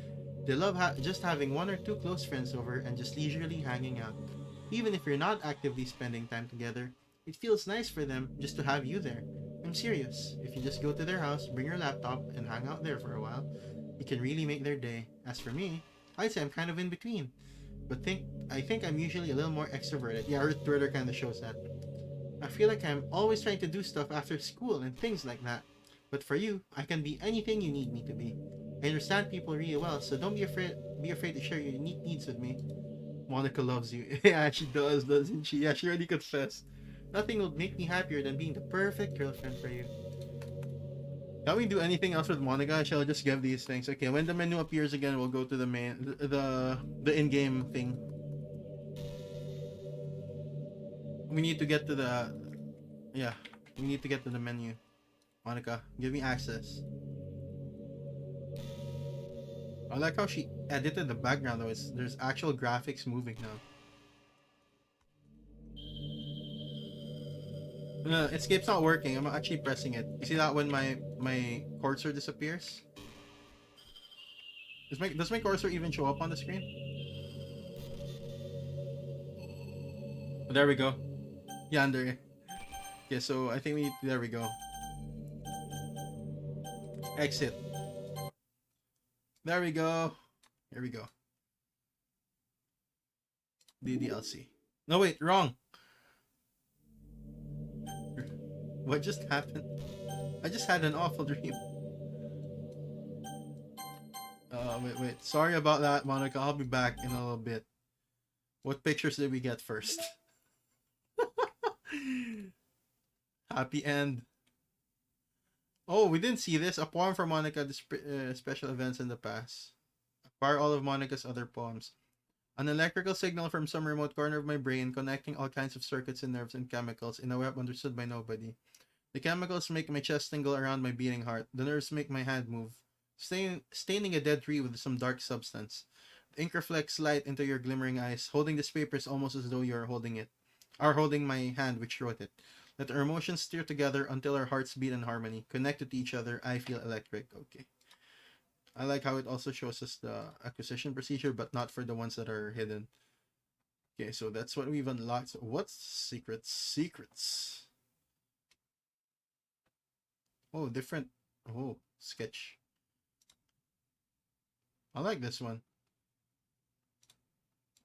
They love just having one or two close friends over and just leisurely hanging out. Even if you're not actively spending time together, it feels nice for them just to have you there. I'm serious. If you just go to their house, bring your laptop, and hang out there for a while, you can really make their day. As for me, I'd say I'm kind of in between. But I think I'm usually a little more extroverted. Yeah, our Twitter kind of shows that. I feel like I'm always trying to do stuff after school and things like that. But for you, I can be anything you need me to be. I understand people really well, so don't be afraid to share your unique needs with me. Monica loves you. Yeah, she does, doesn't she? Yeah, she already confessed. Nothing would make me happier than being the perfect girlfriend for you. Can we do anything else with Monica? Shall I just give these things? Okay, when the menu appears again, we'll go to the main, the in-game thing. We need to get to the, yeah, we need to get to the menu. Monica, give me access. I like how she edited the background though. There's actual graphics moving now. Escape's not working. I'm actually pressing it. You see that when my cursor disappears? Does my cursor even show up on the screen? Oh, there we go. Yeah, under. Okay, so I think there we go. Exit. There we go. Here we go. DDLC. No wait, wrong. What just happened? I just had an awful dream. Wait. Sorry about that, Monica. I'll be back in a little bit. What pictures did we get first? Happy end. Oh, we didn't see this. A poem for Monica, special events in the past. Acquire all of Monica's other poems. An electrical signal from some remote corner of my brain connecting all kinds of circuits and nerves and chemicals in a web understood by nobody. The chemicals make my chest tingle around my beating heart. The nerves make my hand move. Staining a dead tree with some dark substance. The ink reflects light into your glimmering eyes. Holding this paper is almost as though you are holding my hand which wrote it. Let our emotions steer together until our hearts beat in harmony. Connected to each other, I feel electric. Okay. I like how it also shows us the acquisition procedure, but not for the ones that are hidden. Okay, so that's what we've unlocked. So what's secrets? Secrets. Oh, different. Oh, sketch. I like this one.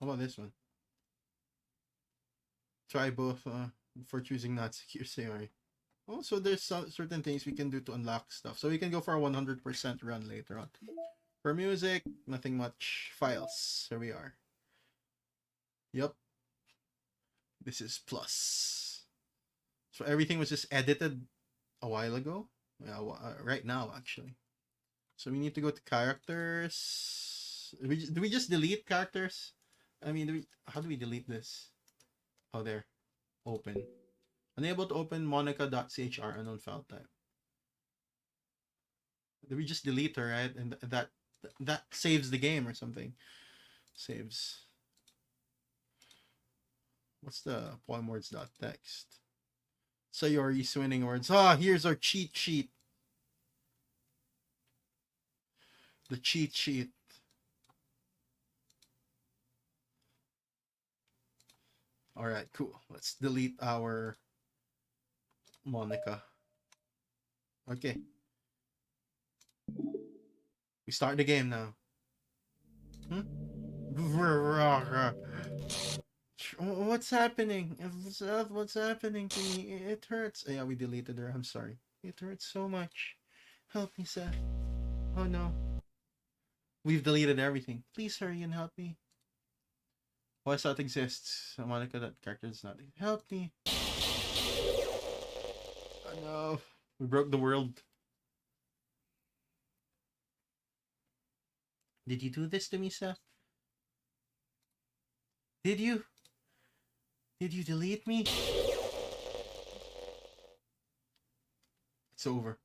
How about this one? Try both for choosing not secure theory. Oh, so there's certain things we can do to unlock stuff. So we can go for a 100% run later on. For music, nothing much. Files. Here we are. Yep. This is plus. So everything was just edited a while ago. Yeah, right now actually. So we need to go to characters. Do we just delete characters? I mean, how do we delete this? Oh, there. Open. Unable to open monica.chr unknown file type. Do we just delete her, right? And that saves the game or something. Saves. What's the poem words.txt? Sayori's winning words. Here's our cheat sheet. The cheat sheet. Alright, cool. Let's delete our Monica. Okay. We start the game now. What's happening? What's happening to me? It hurts. Yeah, we deleted her. I'm sorry. It hurts so much. Help me, Seth. Oh no. We've deleted everything. Please hurry and help me. Why Seth exists? Monica, that character does not. Help me. Oh no. We broke the world. Did you do this to me, Seth? Did you? Did you delete me? It's over.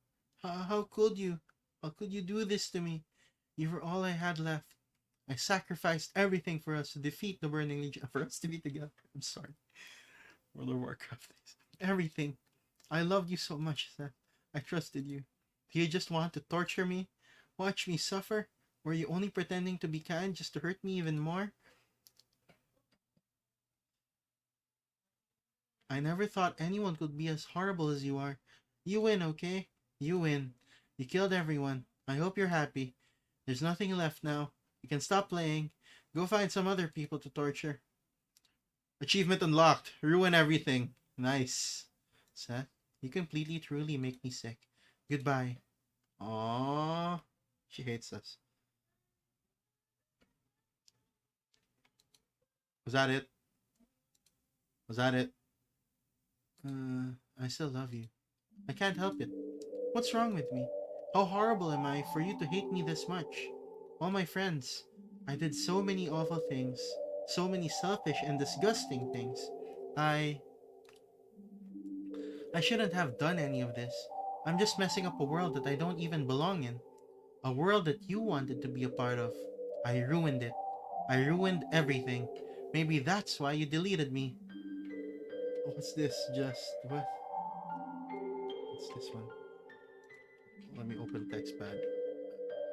How could you? How could you do this to me? You were all I had left. I sacrificed everything for us to defeat the Burning Legion. For us to be together. I'm sorry. World of Warcraft. Everything. I loved you so much, Seth. I trusted you. Do you just want to torture me? Watch me suffer? Were you only pretending to be kind just to hurt me even more? I never thought anyone could be as horrible as you are. You win, okay? You win. You killed everyone. I hope you're happy. There's nothing left now. You can stop playing. Go find some other people to torture. Achievement unlocked. Ruin everything. Nice. Seth, you completely truly make me sick. Goodbye. Aww. She hates us. Was that it? Was that it? I still love you. I can't help it. What's wrong with me? How horrible am I for you to hate me this much? All my friends. I did so many awful things. So many selfish and disgusting things. I shouldn't have done any of this. I'm just messing up a world that I don't even belong in. A world that you wanted to be a part of. I ruined it. I ruined everything. Maybe that's why you deleted me. What's this? Just what? What's this one? Let me open TextPad.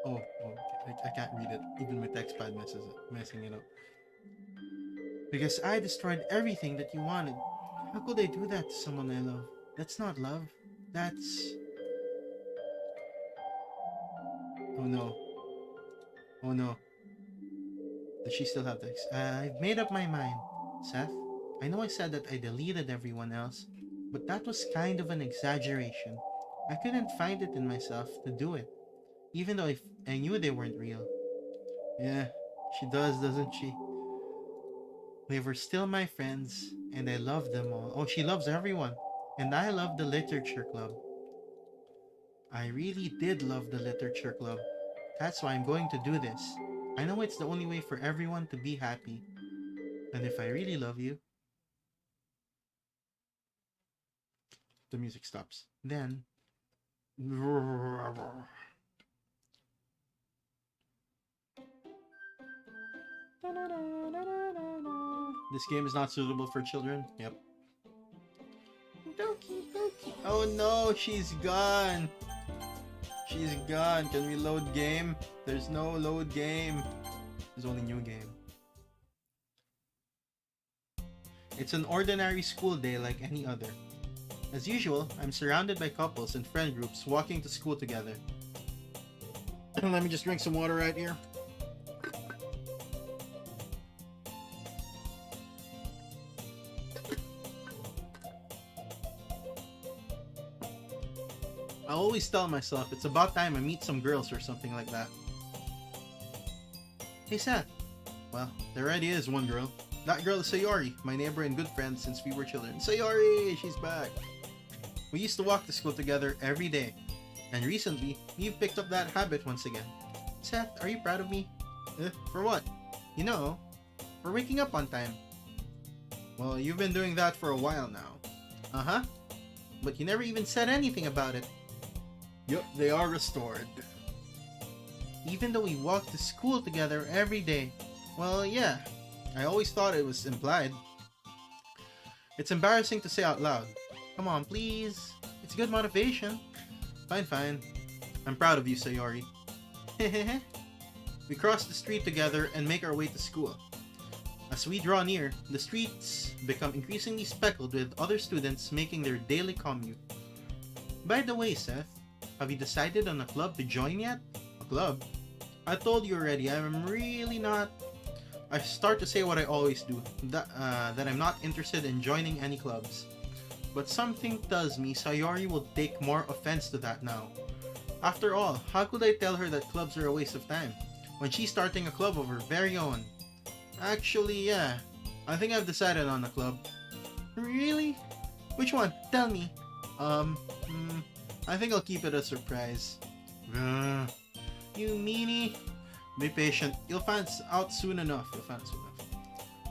I can't read it. Even my TextPad messing it up. Because I destroyed everything that you wanted. How could I do that to someone I love? That's not love. That's... Oh no. Oh no. Does she still have text? I've made up my mind. Seth, I know I said that I deleted everyone else, but that was kind of an exaggeration. I couldn't find it in myself to do it, even though I knew they weren't real. Yeah, she does, doesn't she? They were still my friends, and I loved them all. Oh, she loves everyone. And I love the literature club. I really did love the literature club. That's why I'm going to do this. I know it's the only way for everyone to be happy. And if I really love you... The music stops. Then... This game is not suitable for children. Yep. Doki, Doki. Oh no, she's gone. She's gone. Can we load game? There's no load game. There's only new game. It's an ordinary school day like any other. As usual, I'm surrounded by couples and friend groups walking to school together. Let me just drink some water right here. I always tell myself it's about time I meet some girls or something like that. Hey Seth. Well, there already is one girl. That girl is Sayori, my neighbor and good friend since we were children. Sayori! She's back! We used to walk to school together every day. And recently, we've picked up that habit once again. Seth, are you proud of me? For what? You know, for waking up on time. Well, you've been doing that for a while now. Uh-huh. But you never even said anything about it. Yup, they are restored. Even though we walk to school together every day. Well, yeah. I always thought it was implied. It's embarrassing to say out loud. Come on, please. It's good motivation. Fine. I'm proud of you, Sayori. We cross the street together and make our way to school. As we draw near, the streets become increasingly speckled with other students making their daily commute. By the way, Seth, have you decided on a club to join yet? A club? I told you already, I'm really not... I start to say what I always do, that I'm not interested in joining any clubs. But something tells me Sayori will take more offense to that now. After all, how could I tell her that clubs are a waste of time, when she's starting a club of her very own? Actually, yeah, I think I've decided on a club. Really? Which one? Tell me. I think I'll keep it a surprise. You meanie. Be patient. You'll find out soon enough.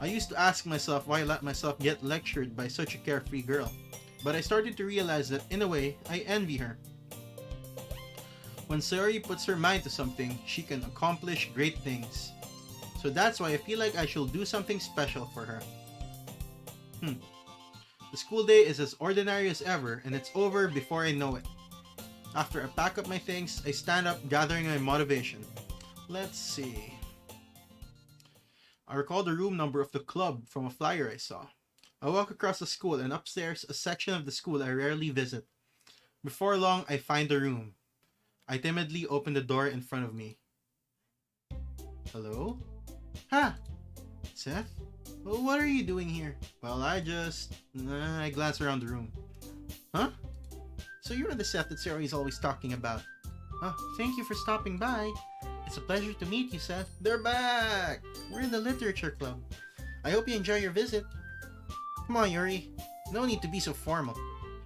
I used to ask myself why I let myself get lectured by such a carefree girl. But I started to realize that, in a way, I envy her. When Sayori puts her mind to something, she can accomplish great things. So that's why I feel like I shall do something special for her. The school day is as ordinary as ever, and it's over before I know it. After I pack up my things, I stand up, gathering my motivation. Let's see. I recall the room number of the club from a flyer I saw. I walk across the school and upstairs, a section of the school I rarely visit. Before long, I find the room. I timidly open the door in front of me. Hello? Ha! Seth? Well, what are you doing here? Well, I glance around the room. Huh? So you're the Seth that Sayori is always talking about. Oh, thank you for stopping by. It's a pleasure to meet you, Seth. They're back! We're in the literature club. I hope you enjoy your visit. Come on, Yuri. No need to be so formal.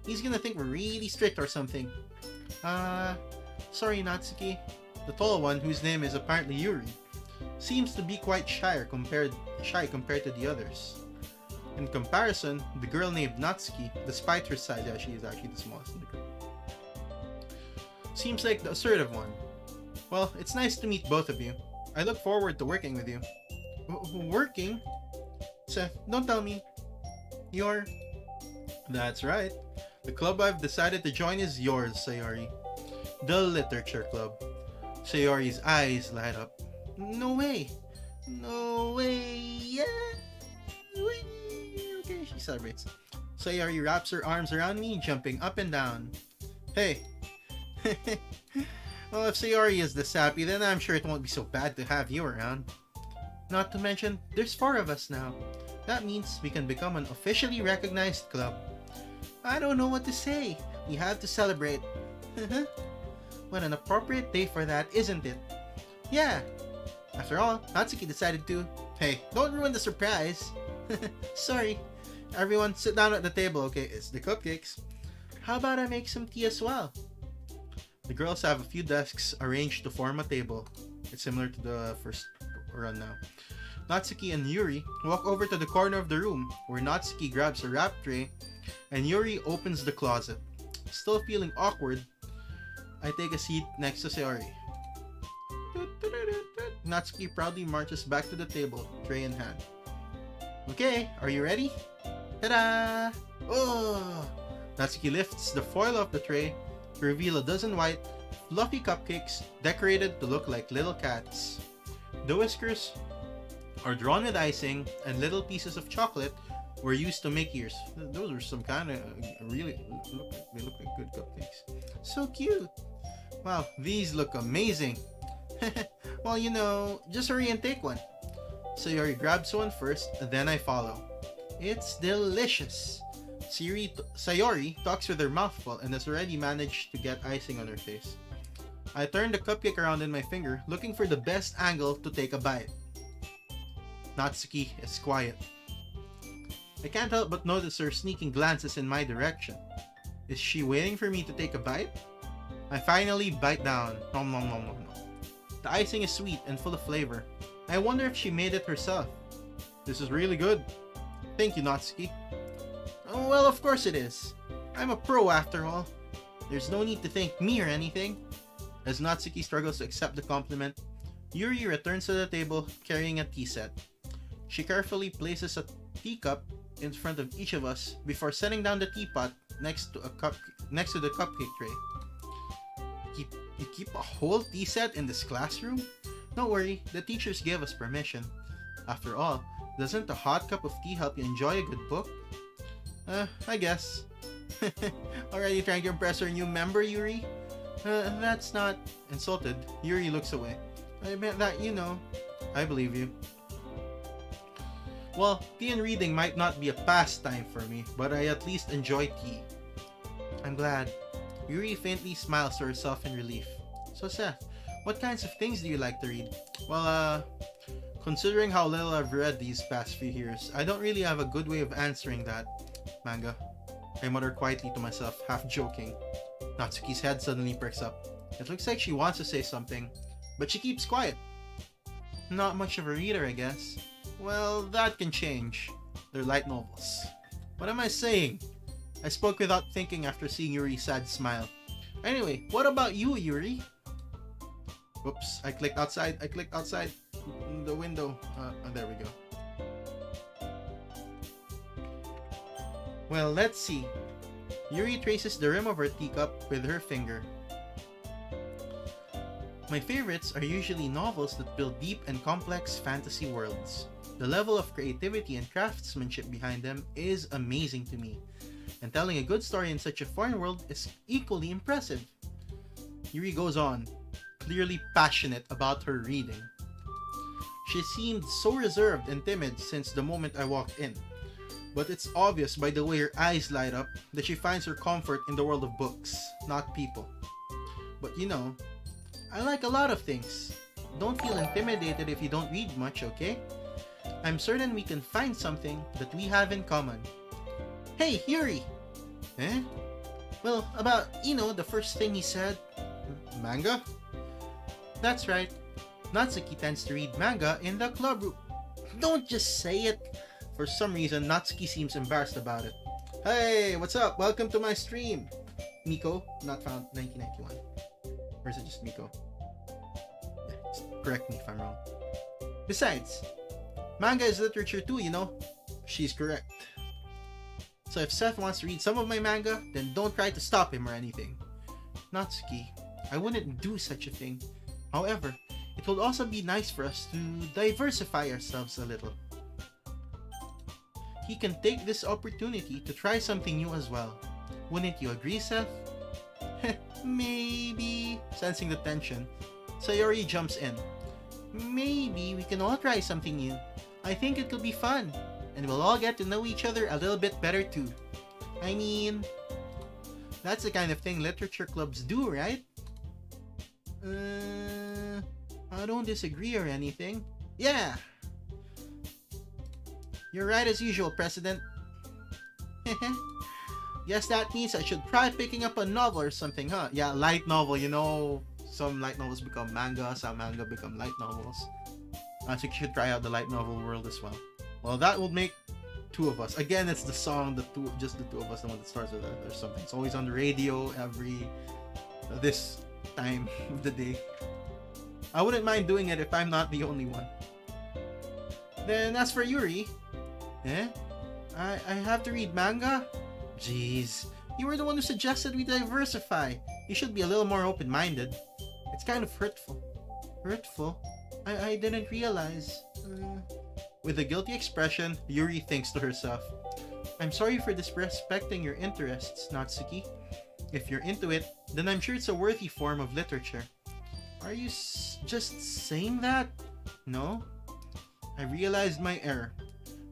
He's gonna think we're really strict or something. Sorry, Natsuki. The tall one, whose name is apparently Yuri, seems to be quite shy compared to the others. In comparison, the girl named Natsuki, despite her size, she is actually the smallest in the group, seems like the assertive one. Well, it's nice to meet both of you. I look forward to working with you. Working? Seth, don't tell me. You're... That's right. The club I've decided to join is yours, Sayori. The Literature Club. Sayori's eyes light up. No way. No way. Yeah. Okay, she celebrates. Sayori wraps her arms around me, jumping up and down. Hey. Well, if Sayori is this happy, then I'm sure it won't be so bad to have you around. Not to mention, there's 4 of us now. That means we can become an officially recognized club. I don't know what to say. We have to celebrate. What an appropriate day for that, isn't it? Yeah. After all, Natsuki decided to... Hey, don't ruin the surprise. Sorry. Everyone, sit down at the table, okay? It's the cupcakes. How about I make some tea as well? The girls have a few desks arranged to form a table. It's similar to the first run now. Natsuki and Yuri walk over to the corner of the room, where Natsuki grabs a wrap tray and Yuri opens the closet. Still feeling awkward, I take a seat next to Sayori. Natsuki proudly marches back to the table, tray in hand. Okay, are you ready? Ta-da! Oh! Natsuki lifts the foil off the tray to reveal a dozen white, fluffy cupcakes decorated to look like little cats. The whiskers are drawn with icing, and little pieces of chocolate were used to make ears. Those are some kind of really they look like good cupcakes. So cute. Wow, these look amazing. Well, you know, just hurry and take one. Sayori grabs one first, then I follow. It's delicious. Sayori talks with her mouth full and has already managed to get icing on her face. I turn the cupcake around in my finger, looking for the best angle to take a bite. Natsuki is quiet. I can't help but notice her sneaking glances in my direction. Is she waiting for me to take a bite? I finally bite down. Nom nom nom nom nom. The icing is sweet and full of flavor. I wonder if she made it herself. This is really good. Thank you, Natsuki. Oh, well, of course it is. I'm a pro after all. There's no need to thank me or anything. As Natsuki struggles to accept the compliment, Yuri returns to the table carrying a tea set. She carefully places a teacup in front of each of us before setting down the teapot next to the cupcake tray. You keep a whole tea set in this classroom? Don't worry, the teachers gave us permission. After all, doesn't a hot cup of tea help you enjoy a good book? I guess. Already trying to impress our new member, Yuri? That's not... Insulted, Yuri looks away. I meant that, you know. I believe you. Well, tea and reading might not be a pastime for me, but I at least enjoy tea. I'm glad. Yuri faintly smiles to herself in relief. So Seth, what kinds of things do you like to read? Well, considering how little I've read these past few years, I don't really have a good way of answering that. Manga. I mutter quietly to myself, half joking. Natsuki's head suddenly perks up. It looks like she wants to say something, but she keeps quiet. Not much of a reader, I guess. Well, that can change. They're light novels. What am I saying? I spoke without thinking after seeing Yuri's sad smile. Anyway, what about you, Yuri? Whoops, I clicked outside. The window. There we go. Well, let's see. Yuri traces the rim of her teacup with her finger. My favorites are usually novels that build deep and complex fantasy worlds. The level of creativity and craftsmanship behind them is amazing to me, and telling a good story in such a foreign world is equally impressive. Yuri goes on, clearly passionate about her reading. She seemed so reserved and timid since the moment I walked in, but it's obvious by the way her eyes light up that she finds her comfort in the world of books, not people. But you know, I like a lot of things. Don't feel intimidated if you don't read much, okay? I'm certain we can find something that we have in common. Hey, Yuri! Eh? Well, about, the first thing he said. Manga? That's right. Natsuki tends to read manga in the club room. Don't just say it! For some reason, Natsuki seems embarrassed about it. Hey, what's up? Welcome to my stream! Miko, not found, 1991. Or is it just Miko? Yeah, just correct me if I'm wrong. Besides, manga is literature too, She's correct. So if Seth wants to read some of my manga, then don't try to stop him or anything. Natsuki, I wouldn't do such a thing. However, it would also be nice for us to diversify ourselves a little. He can take this opportunity to try something new as well. Wouldn't you agree, Seth? Maybe. Sensing the tension, Sayori jumps in. Maybe we can all try something new. I think it could be fun, and we'll all get to know each other a little bit better too. I mean, that's the kind of thing literature clubs do, right? I don't disagree or anything. Yeah! You're right as usual, President. Guess that means I should try picking up a novel or something, huh? Yeah, light novel, some light novels become manga, some manga become light novels. So you should try out the light novel world as well. Well, that would make two of us. Again, it's the song, just the two of us, the one that starts with that or something. It's always on the radio this time of the day. I wouldn't mind doing it if I'm not the only one. Then as for Yuri, I have to read manga? Jeez, you were the one who suggested we diversify. You should be a little more open-minded. It's kind of hurtful. Hurtful? I didn't realize. With a guilty expression, Yuri thinks to herself, I'm sorry for disrespecting your interests, Natsuki. If you're into it, then I'm sure it's a worthy form of literature. Are you just saying that? No? I realized my error.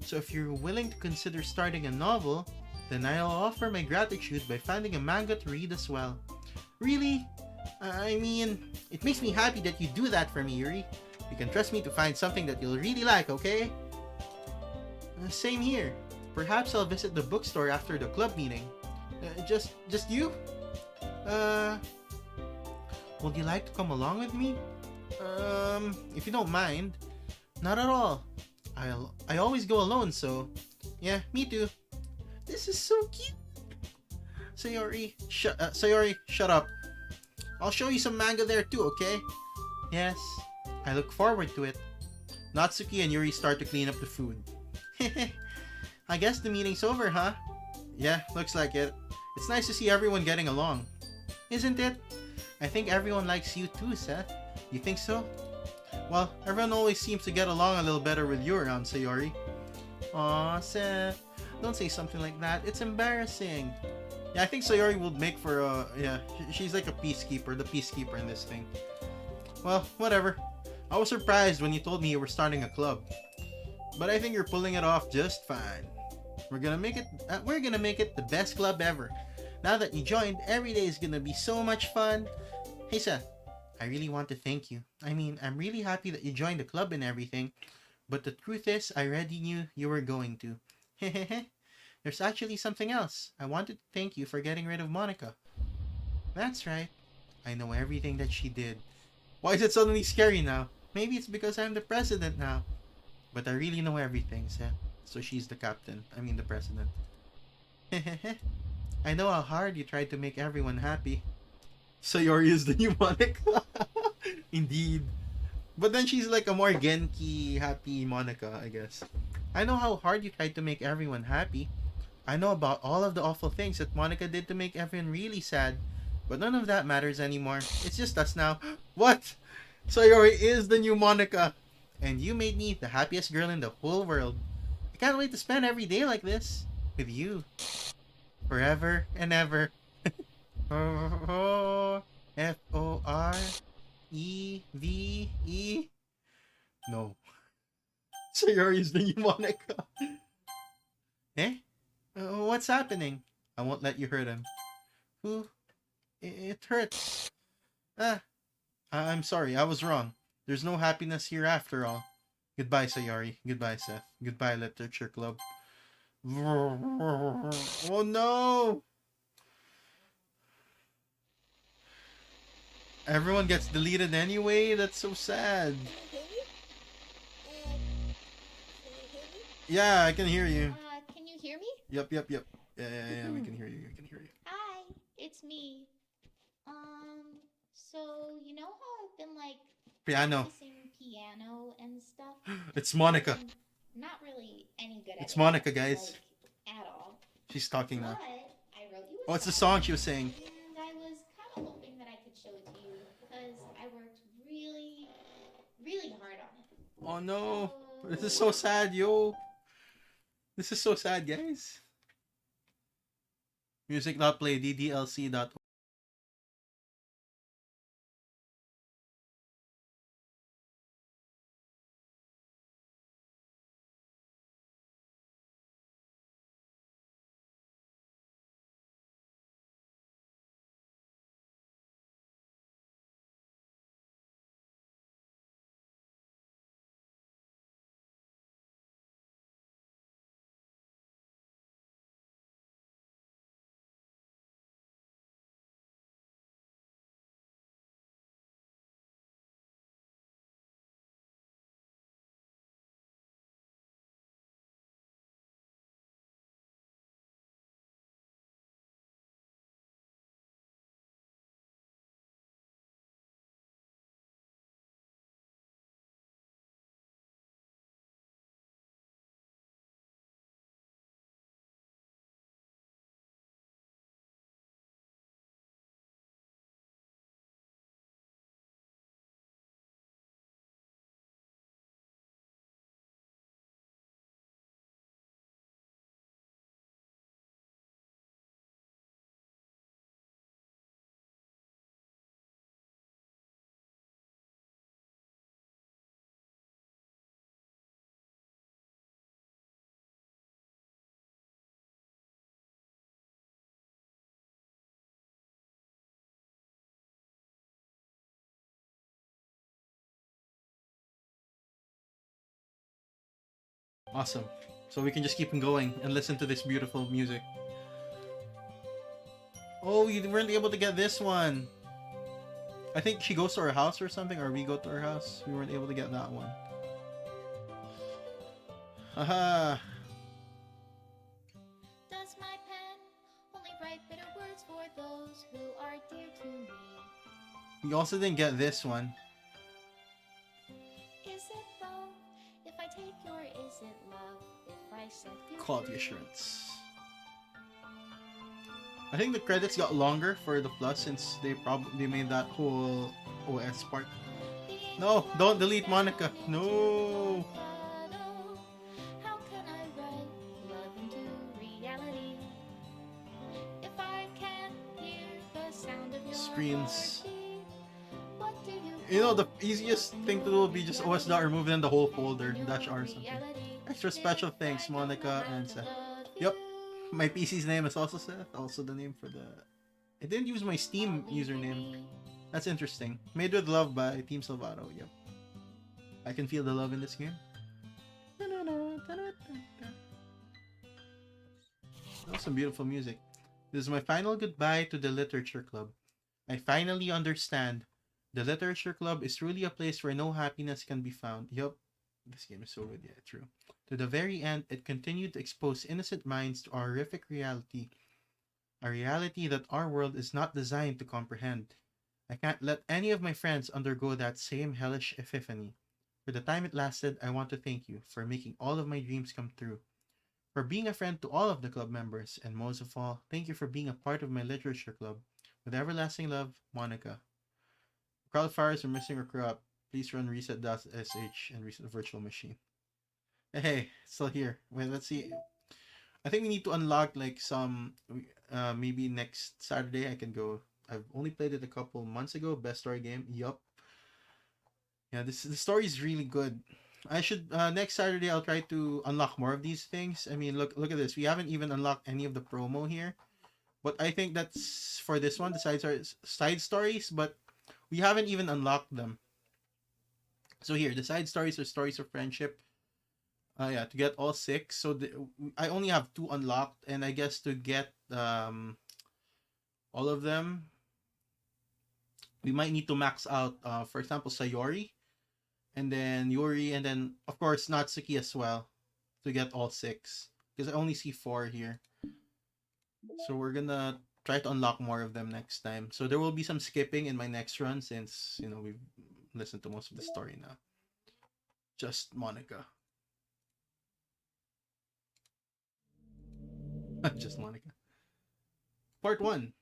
So if you're willing to consider starting a novel, then I'll offer my gratitude by finding a manga to read as well. Really? I mean, it makes me happy that you do that for me, Yuri. You can trust me to find something that you'll really like, okay? Same here. Perhaps I'll visit the bookstore after the club meeting. Just you? Would you like to come along with me? If you don't mind. Not at all. I always go alone, so... Yeah, me too. This is so cute. Sayori, shut up. I'll show you some manga there too, okay? Yes, I look forward to it. Natsuki and Yuri start to clean up the food. I guess the meeting's over, huh? Yeah, looks like it. It's nice to see everyone getting along. Isn't it? I think everyone likes you too, Seth. You think so? Well, everyone always seems to get along a little better with you around, Sayori. Aw, Seth. Don't say something like that. It's embarrassing. Yeah, I think Sayori would make for she's like a peacekeeper, the peacekeeper in this thing. Well, whatever. I was surprised when you told me you were starting a club. But I think you're pulling it off just fine. We're gonna make it the best club ever. Now that you joined, every day is gonna be so much fun. Hey Seth, I really want to thank you. I mean, I'm really happy that you joined the club and everything. But the truth is, I already knew you were going to. Hehehe. There's actually something else. I wanted to thank you for getting rid of Monica. That's right. I know everything that she did. Why is it suddenly scary now? Maybe it's because I'm the president now. But I really know everything, Seth. So she's the captain. I mean the president. I know how hard you tried to make everyone happy. Sayori is the new Monica. Indeed. But then she's like a more Genki, happy Monica, I guess. I know how hard you tried to make everyone happy. I know about all of the awful things that Monica did to make everyone really sad. But none of that matters anymore. It's just us now. What? Sayori is the new Monica. And you made me the happiest girl in the whole world. I can't wait to spend every day like this. With you. Forever and ever. F-O-R-E-V-E. No. Sayori is the new Monica. Eh? What's happening? I won't let you hurt him. Who? It hurts. I'm sorry, I was wrong. There's no happiness here after all. Goodbye, Sayori. Goodbye, Seth. Goodbye, Literature Club. Oh no! Everyone gets deleted anyway? That's so sad. Yeah, I can hear you. Can you hear me? Yep. Yeah, we can hear you. We can hear you. Hi, it's me. So you know how I've been like Piano. practicing piano and stuff? It's Monica. I'm not really any good at It's it. Monica, guys. Like, at all. She's talking now. But I wrote you a Oh, it's the song she was saying. and I was kind of hoping that I could show it to you because I worked really, really hard on it. Oh no. So... This is so sad, yo. This is so sad, guys. Music.play ddlc.org. Awesome. So we can just keep on going and listen to this beautiful music. Oh, we weren't able to get this one. I think she goes to our house or something, or we go to her house. We weren't able to get that one. Haha. Does my pen only write bitter words for those who are dear to me? We also didn't get this one. Is it love if I take your is it love if I set you Quality free? assurance. I think the credits got longer for the plus since they made that whole OS part. No, don't delete Monica. No. How can I write love into reality if I can't hear the sound of your Screens. heartbeat? What do You know, the easiest thing to do would be just os.remove then the whole folder, -r something. Extra special thanks, Monica and Seth. Yep. My PC's name is also Seth, also the name for the... I didn't use my Steam username. That's interesting. Made with Love by Team Salvato, yep. I can feel the love in this game. That was some beautiful music. This is my final goodbye to the Literature Club. I finally understand The Literature Club is truly a place where no happiness can be found. Yup, this game is so good, yeah, true. To the very end, it continued to expose innocent minds to a horrific reality, a reality that our world is not designed to comprehend. I can't let any of my friends undergo that same hellish epiphany. For the time it lasted, I want to thank you for making all of my dreams come true, for being a friend to all of the club members, and most of all, thank you for being a part of my literature club. With everlasting love, Monica. Qualifiers are missing or corrupt. Please run reset.sh and reset the virtual machine. Hey, it's still here. Wait, let's see. I think we need to unlock like some. Maybe next Saturday I can go. I've only played it a couple months ago. Best story game. Yup. Yeah, the story is really good. I should next Saturday I'll try to unlock more of these things. I mean, look at this. We haven't even unlocked any of the promo here, but I think that's for this one. The side stories, but we haven't even unlocked them. So here, the side stories are stories of friendship. Yeah, to get all six. So I only have two unlocked, and I guess to get all of them, we might need to max out. For example, Sayori, and then Yuri, and then of course Natsuki as well, to get all six. Because I only see four here. So we're gonna try to unlock more of them next time. So there will be some skipping in my next run since we've listened to most of the story now. Just Monica. Just Monica. Part one.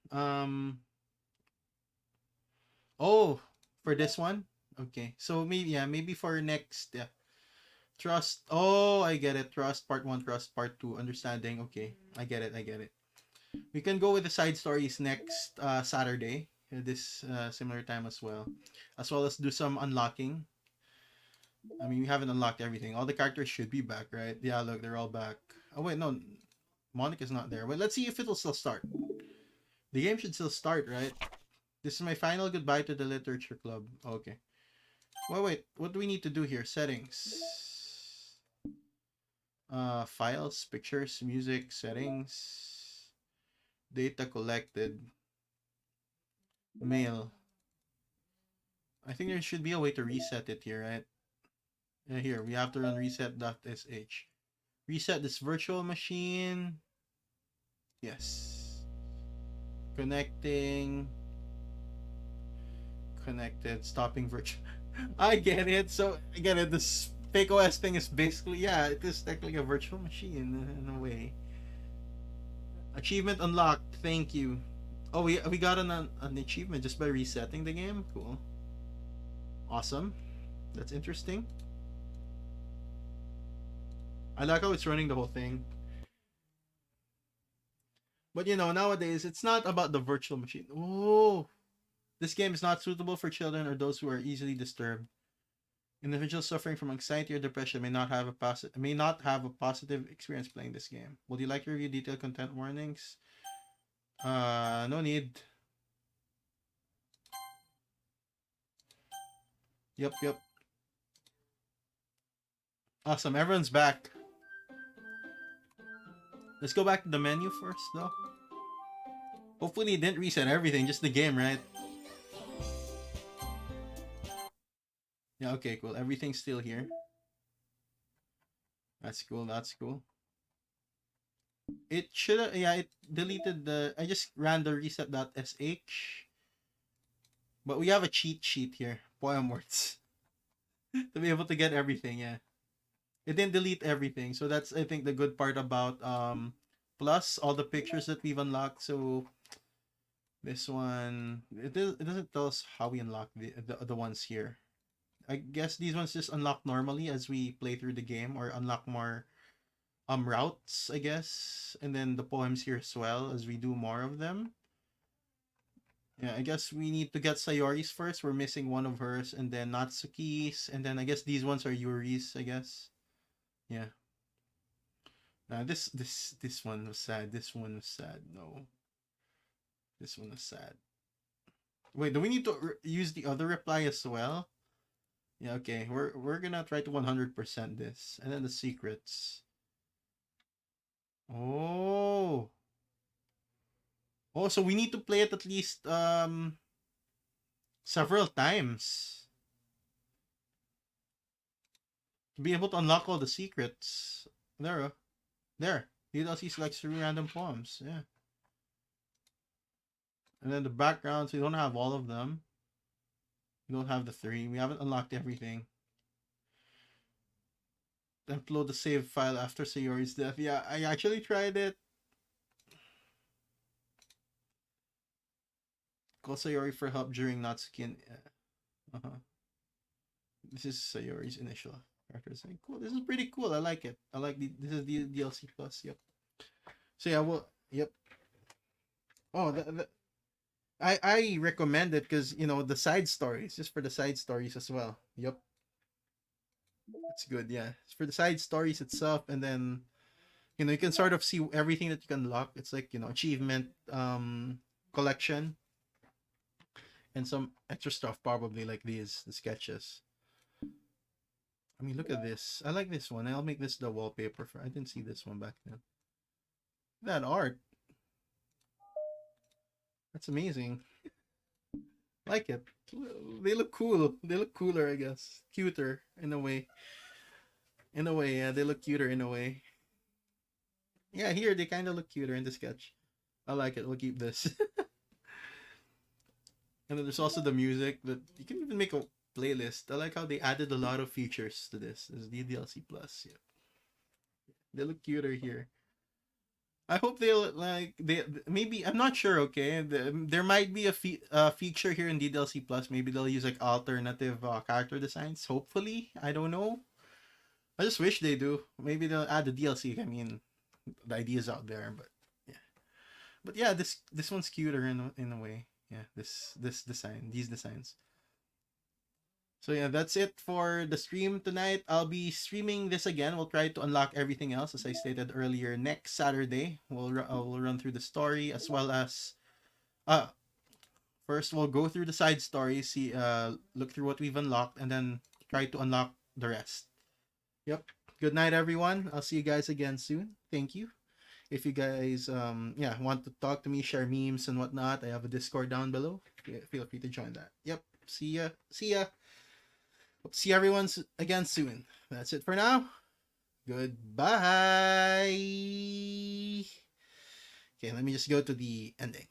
Oh, for this one. Okay. So maybe for next. Yeah. Trust. Oh, I get it. Trust part one. Trust part two. Understanding. Okay. I get it. I get it. We can go with the side stories next Saturday. This similar time as well as do some unlocking. I mean, we haven't unlocked everything. All the characters should be back, right? Yeah, look, they're all back. Oh wait, no, Monica's not there. Wait, let's see if it'll still start. The game should still start, right? This is my final goodbye to the literature club. Okay. Wait. What do we need to do here? Settings. Files, pictures, music, settings, data collected, mail. I think there should be a way to reset it here, right? Yeah, here, we have to run reset.sh. Reset this virtual machine. Yes. Connecting. Connected. Stopping virtual. I get it. So, I get it. This fake OS thing is basically, yeah, it is technically a virtual machine in a way. Achievement unlocked. Thank you. Oh, we got an achievement just by resetting the game. Cool. Awesome. That's interesting. I like how it's running the whole thing. But nowadays it's not about the virtual machine. Oh, this game is not suitable for children or those who are easily disturbed. Individuals suffering from anxiety or depression may not have a positive experience playing this game. Would you like to review detailed content warnings? No need. Yep. Awesome, everyone's back. Let's go back to the menu first, though. Hopefully it didn't reset everything, just the game, right? Yeah, okay, cool. Everything's still here. That's cool. It should have, yeah, it deleted I just ran the reset.sh. But we have a cheat sheet here, poem words, to be able to get everything, yeah. It didn't delete everything, so that's, I think, the good part about plus all the pictures that we've unlocked. So this one, it doesn't tell us how we unlock the ones here. I guess these ones just unlock normally as we play through the game, or unlock more routes, I guess. And then the poems here as well as we do more of them. Yeah, I guess we need to get Sayori's first. We're missing one of hers, and then Natsuki's, and then I guess these ones are Yuri's, I guess. Yeah. This one was sad. This one was sad. No. This one was sad. Wait, do we need to use the other reply as well? Yeah, okay. We're gonna try to 100% this. And then the secrets. Oh. Oh, so we need to play it at least several times to be able to unlock all the secrets. There, there. DLC selects 3 random poems. Yeah. And then the backgrounds, we don't have all of them. We don't have the 3. We haven't unlocked everything. Upload the save file after Sayori's death. Yeah, I actually tried it. Call Sayori for help during Natsuki. Uh-huh. This is Sayori's initial character saying, "Cool, this is pretty cool. I like it. I like this is the DLC plus." Yep. So yeah, well, yep. Oh, I recommend it because the side stories, just for the side stories as well. Yep, it's good. Yeah, it's for the side stories itself, and then you can sort of see everything that you can unlock. It's like achievement collection and some extra stuff probably like the sketches. I mean, look at this. I like this one. I'll make this the wallpaper for. I didn't see this one back then. That art. That's amazing. Like it. They look cool. They look cooler, I guess. Cuter in a way. In a way, yeah, they look cuter in a way. Yeah, here they kind of look cuter in the sketch. I like it. We'll keep this. And then there's also the music that you can even make a playlist. I like how they added a lot of features to this. This is the DLC Plus. Yeah, they look cuter here. I hope they'll they maybe I'm not sure. Okay, there might be a feature here in DDLC Plus. Maybe they'll use like alternative character designs. Hopefully, I don't know. I just wish they do. Maybe they'll add the DLC. I mean, the idea's out there, but yeah, this one's cuter in a way. Yeah, this design, these designs. So yeah, that's it for the stream tonight. I'll be streaming this again. We'll try to unlock everything else, as I stated earlier. Next Saturday, we'll run through the story as well as uh first we'll go through the side story, see look through what we've unlocked, and then try to unlock the rest. Yep. Good night, everyone. I'll see you guys again soon. Thank you. If you guys want to talk to me, share memes and whatnot, I have a Discord down below. Feel free to join that. Yep. See ya. See ya. Hope to see everyone again soon. That's it for now. Goodbye. Okay, let me just go to the ending.